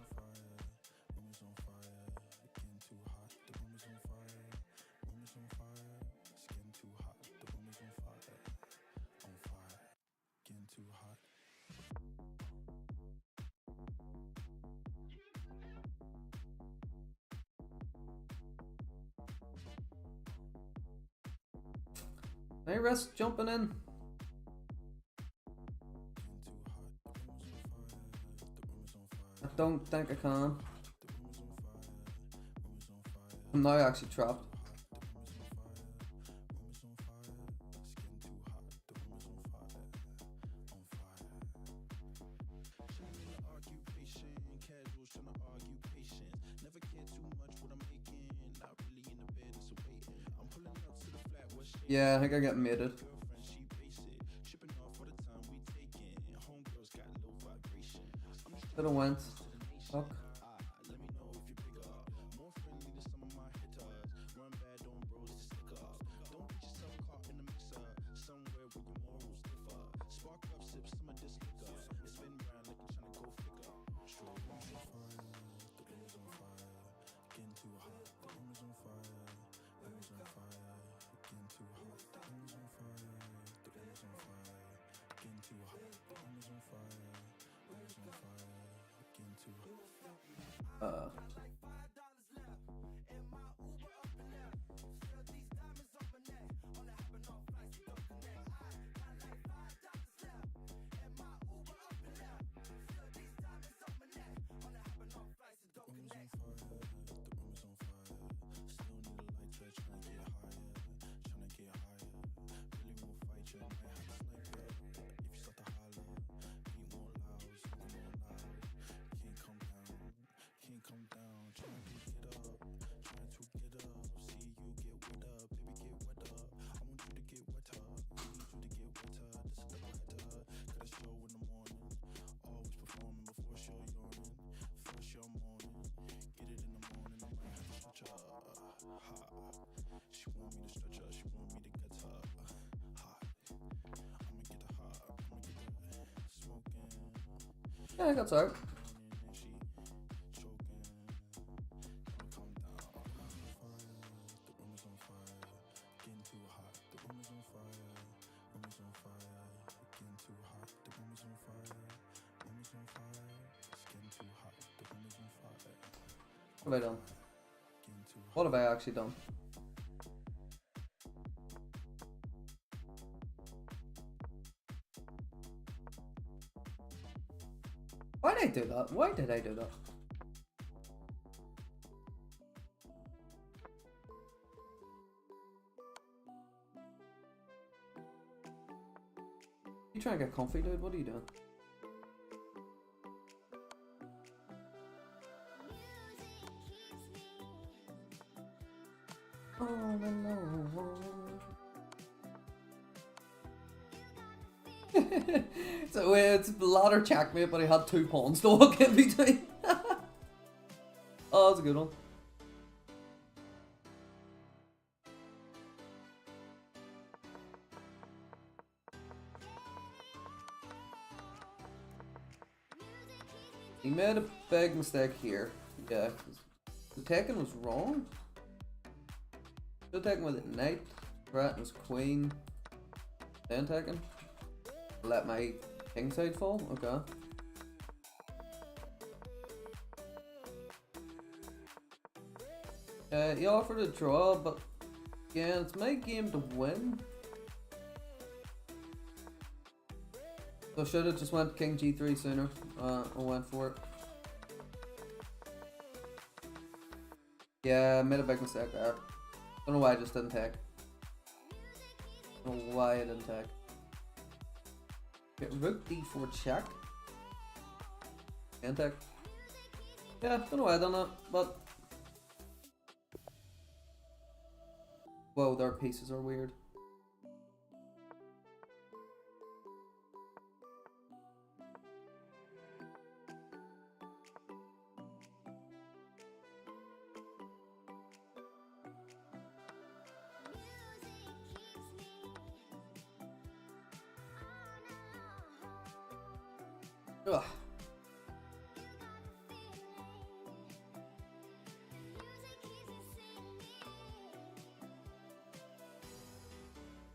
I risk jumping in. I don't think I can. I'm now actually trapped. Yeah, I think I got mated. Could've went. Fuck. Yeah, that's alright. What have I done? What have I actually done? Why did I do that? Why did I do that? You trying to get comfy, dude? What are you doing? All alone. So it's ladder checkmate, but he had 2 pawns to walk in between. Oh, that's a good one. He made a big mistake here. Yeah, the taken was wrong. Should have taken with it knight, rat was queen, then taken. Let my king side fall. Okay. He offered a draw, but again, it's my game to win. So should have just went king g3 sooner. I went for it. Yeah, I made a big mistake there. Don't know why I just didn't take. Don't know why I didn't take. Okay, rook d4 check. And take. Yeah, don't know why I done that, but. Whoa, their pieces are weird. Ugh.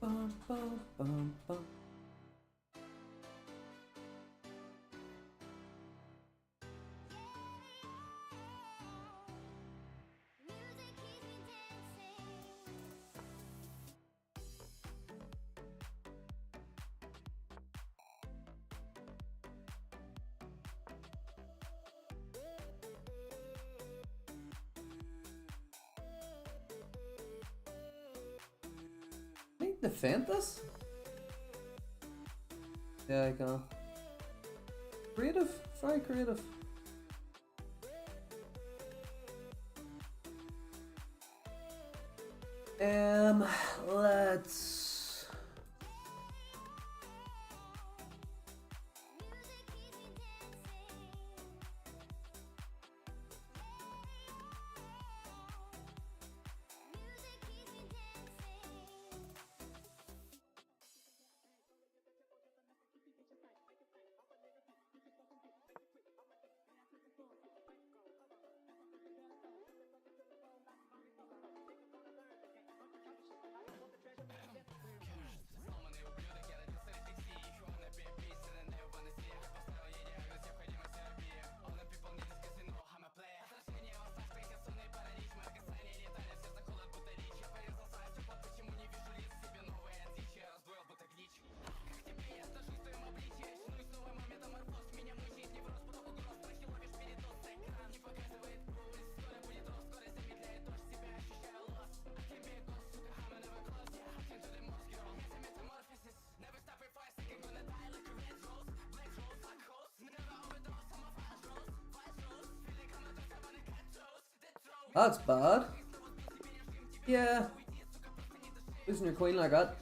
Bum, bum, bum, bum. Can I defend this? Yeah, I can. Creative, very creative. Let's. That's bad. Yeah. Losing your queen like that.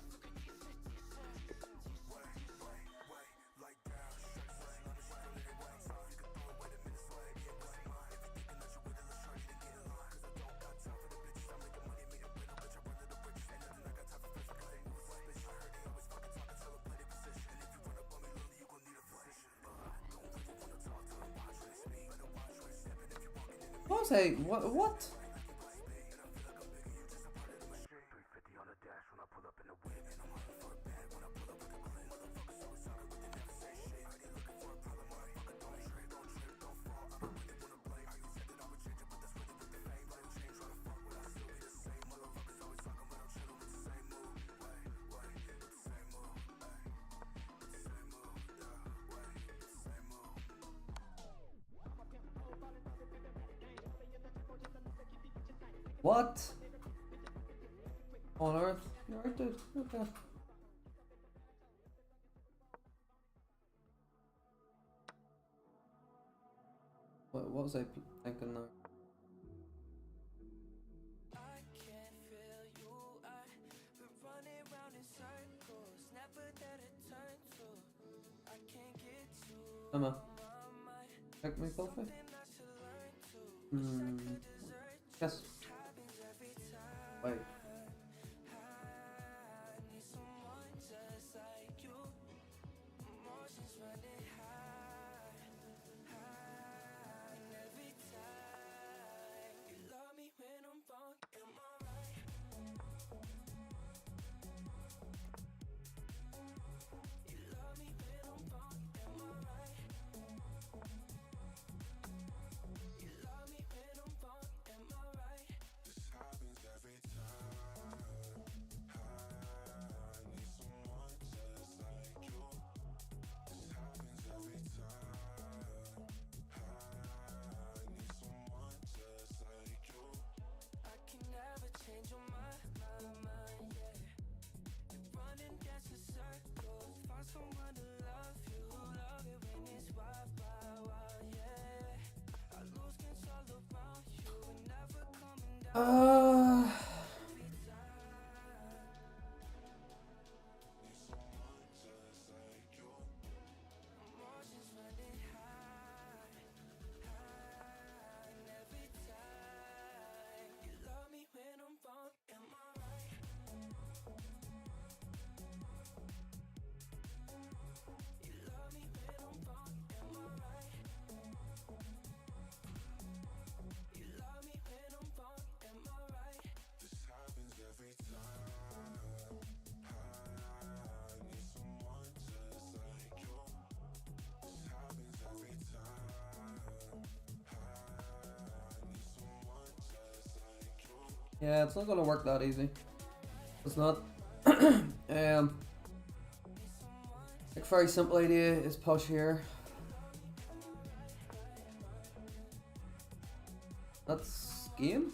What was I? What? What? On earth? You alright, dude? Okay. What was I thinking there? I can't feel you. I've been running round in circles, never there to turn to. I can't get you. Emma. Check my coffee? Yes. Wait. Yeah, it's not gonna work that easy. It's not. Like very simple idea is push here. That's game.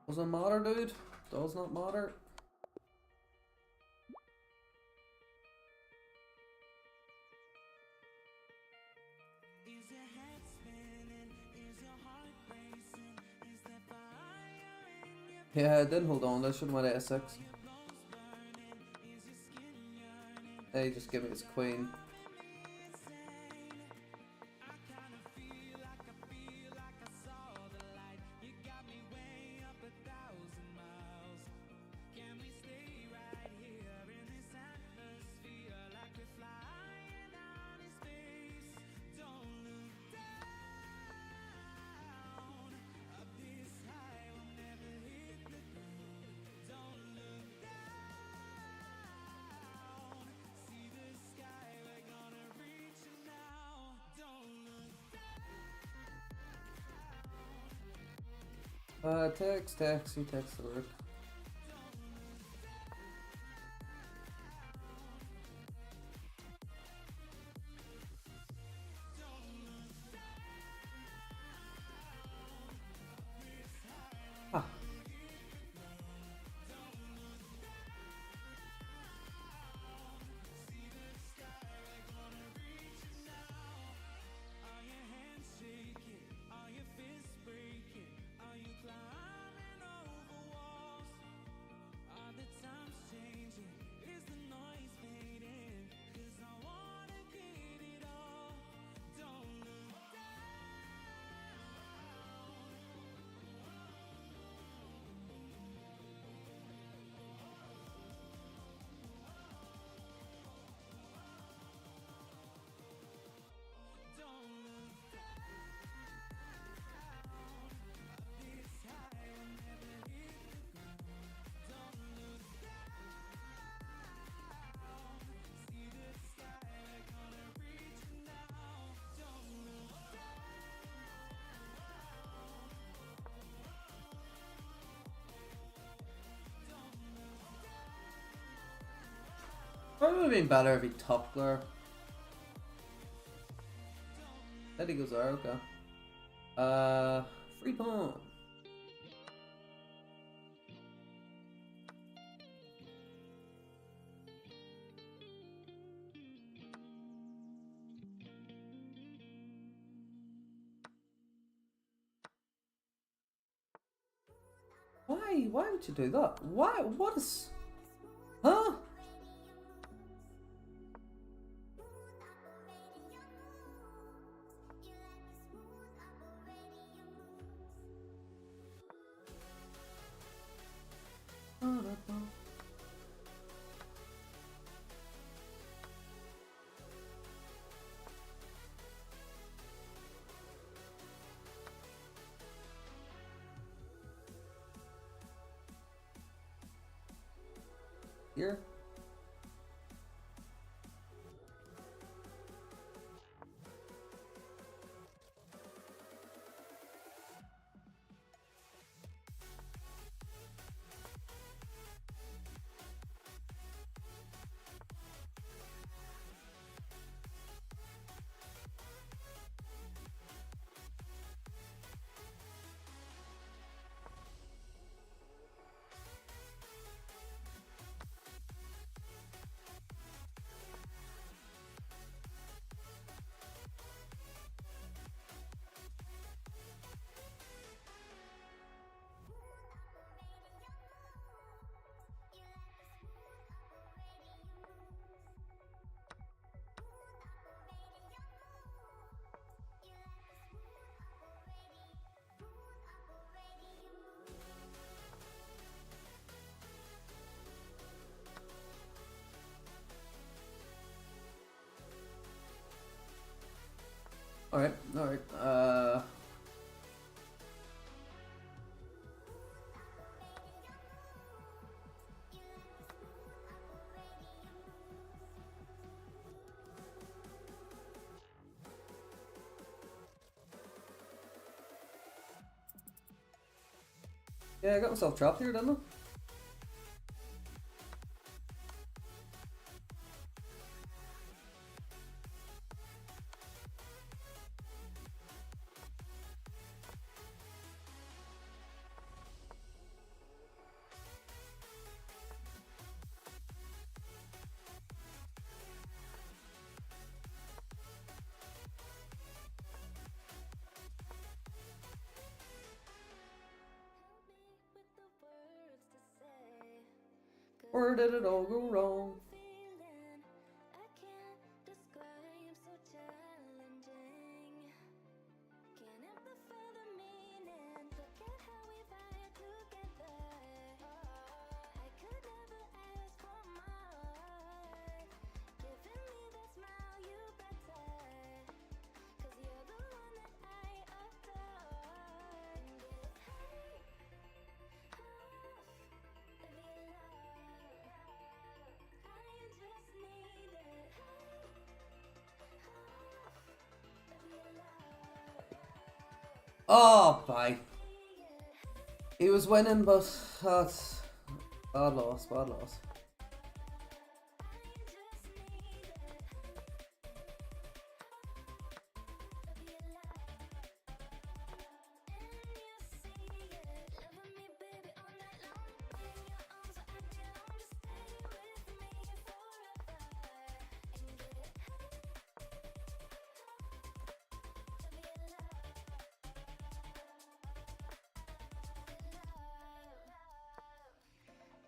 Doesn't matter, dude. Does not matter. Is your head spinning? Is Yeah, I didn't hold on. I should have went a6. They just give me his queen. Text, he texts the rook. Ah. Probably would have been better if he top there. Then he goes there, okay. Free pawn. Why? Why would you do that? Why? What is... Huh? Here? Alright, alright. Yeah, I got myself trapped here, didn't I? Where did it all go wrong? I can't describe, so challenging. Can't help but feel the meaning. Look at how we vibe together. I could never ask for more. Giving me that smile, you better. 'Cause you're the one that I adore. And get high off of your love. I just need it. High off of your love. Oh, bye. He was winning, but that's bad loss, bad loss.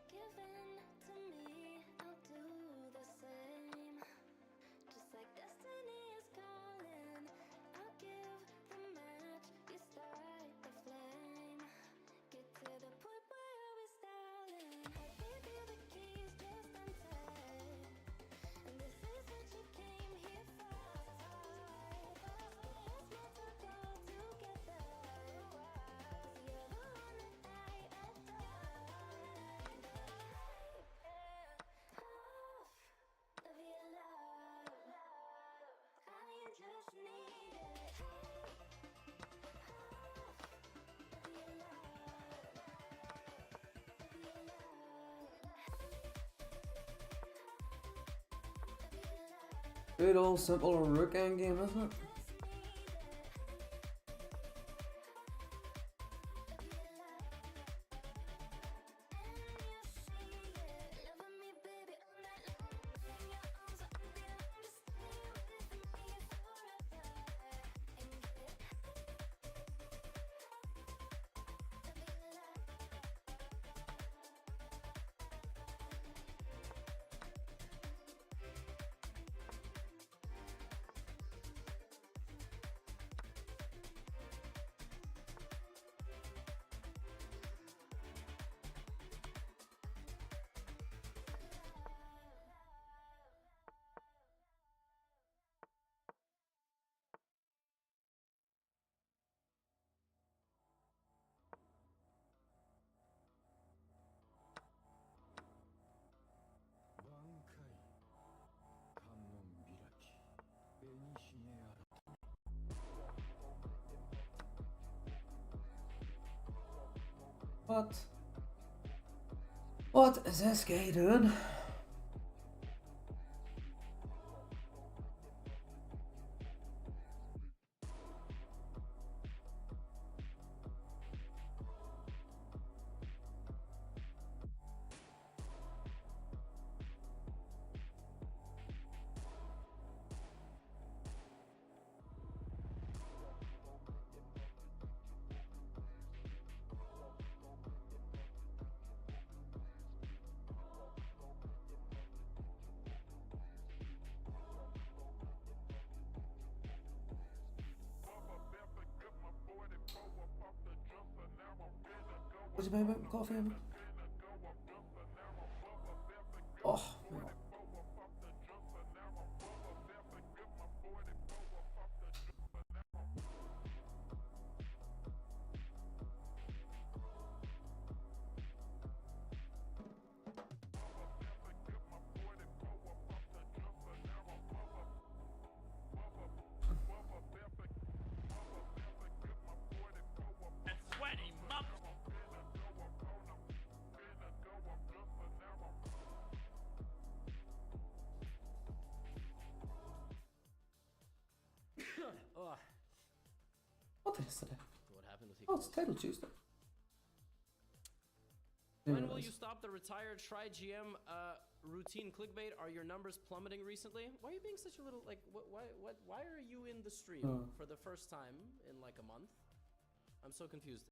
Given to me, I'll do the same. Just like destiny is calling, I'll give the match, you start the flame. Get to the point where we're styling. I gave you the keys, just untied. And this is what you came here for. Let's not to go together. 'Cause you're the one that I adore. Off of your love. I just need it. Off of your love. Good old simple rook endgame, isn't it? What? What is this guy doing? What's your about coffee? Oh, man. What is it? What happened with Oh, it's Title Tuesday. When will you stop the retired try GM routine clickbait? Are your numbers plummeting recently? Why are you being such a little like? Why are you in the stream for the first time in like a month? I'm so confused.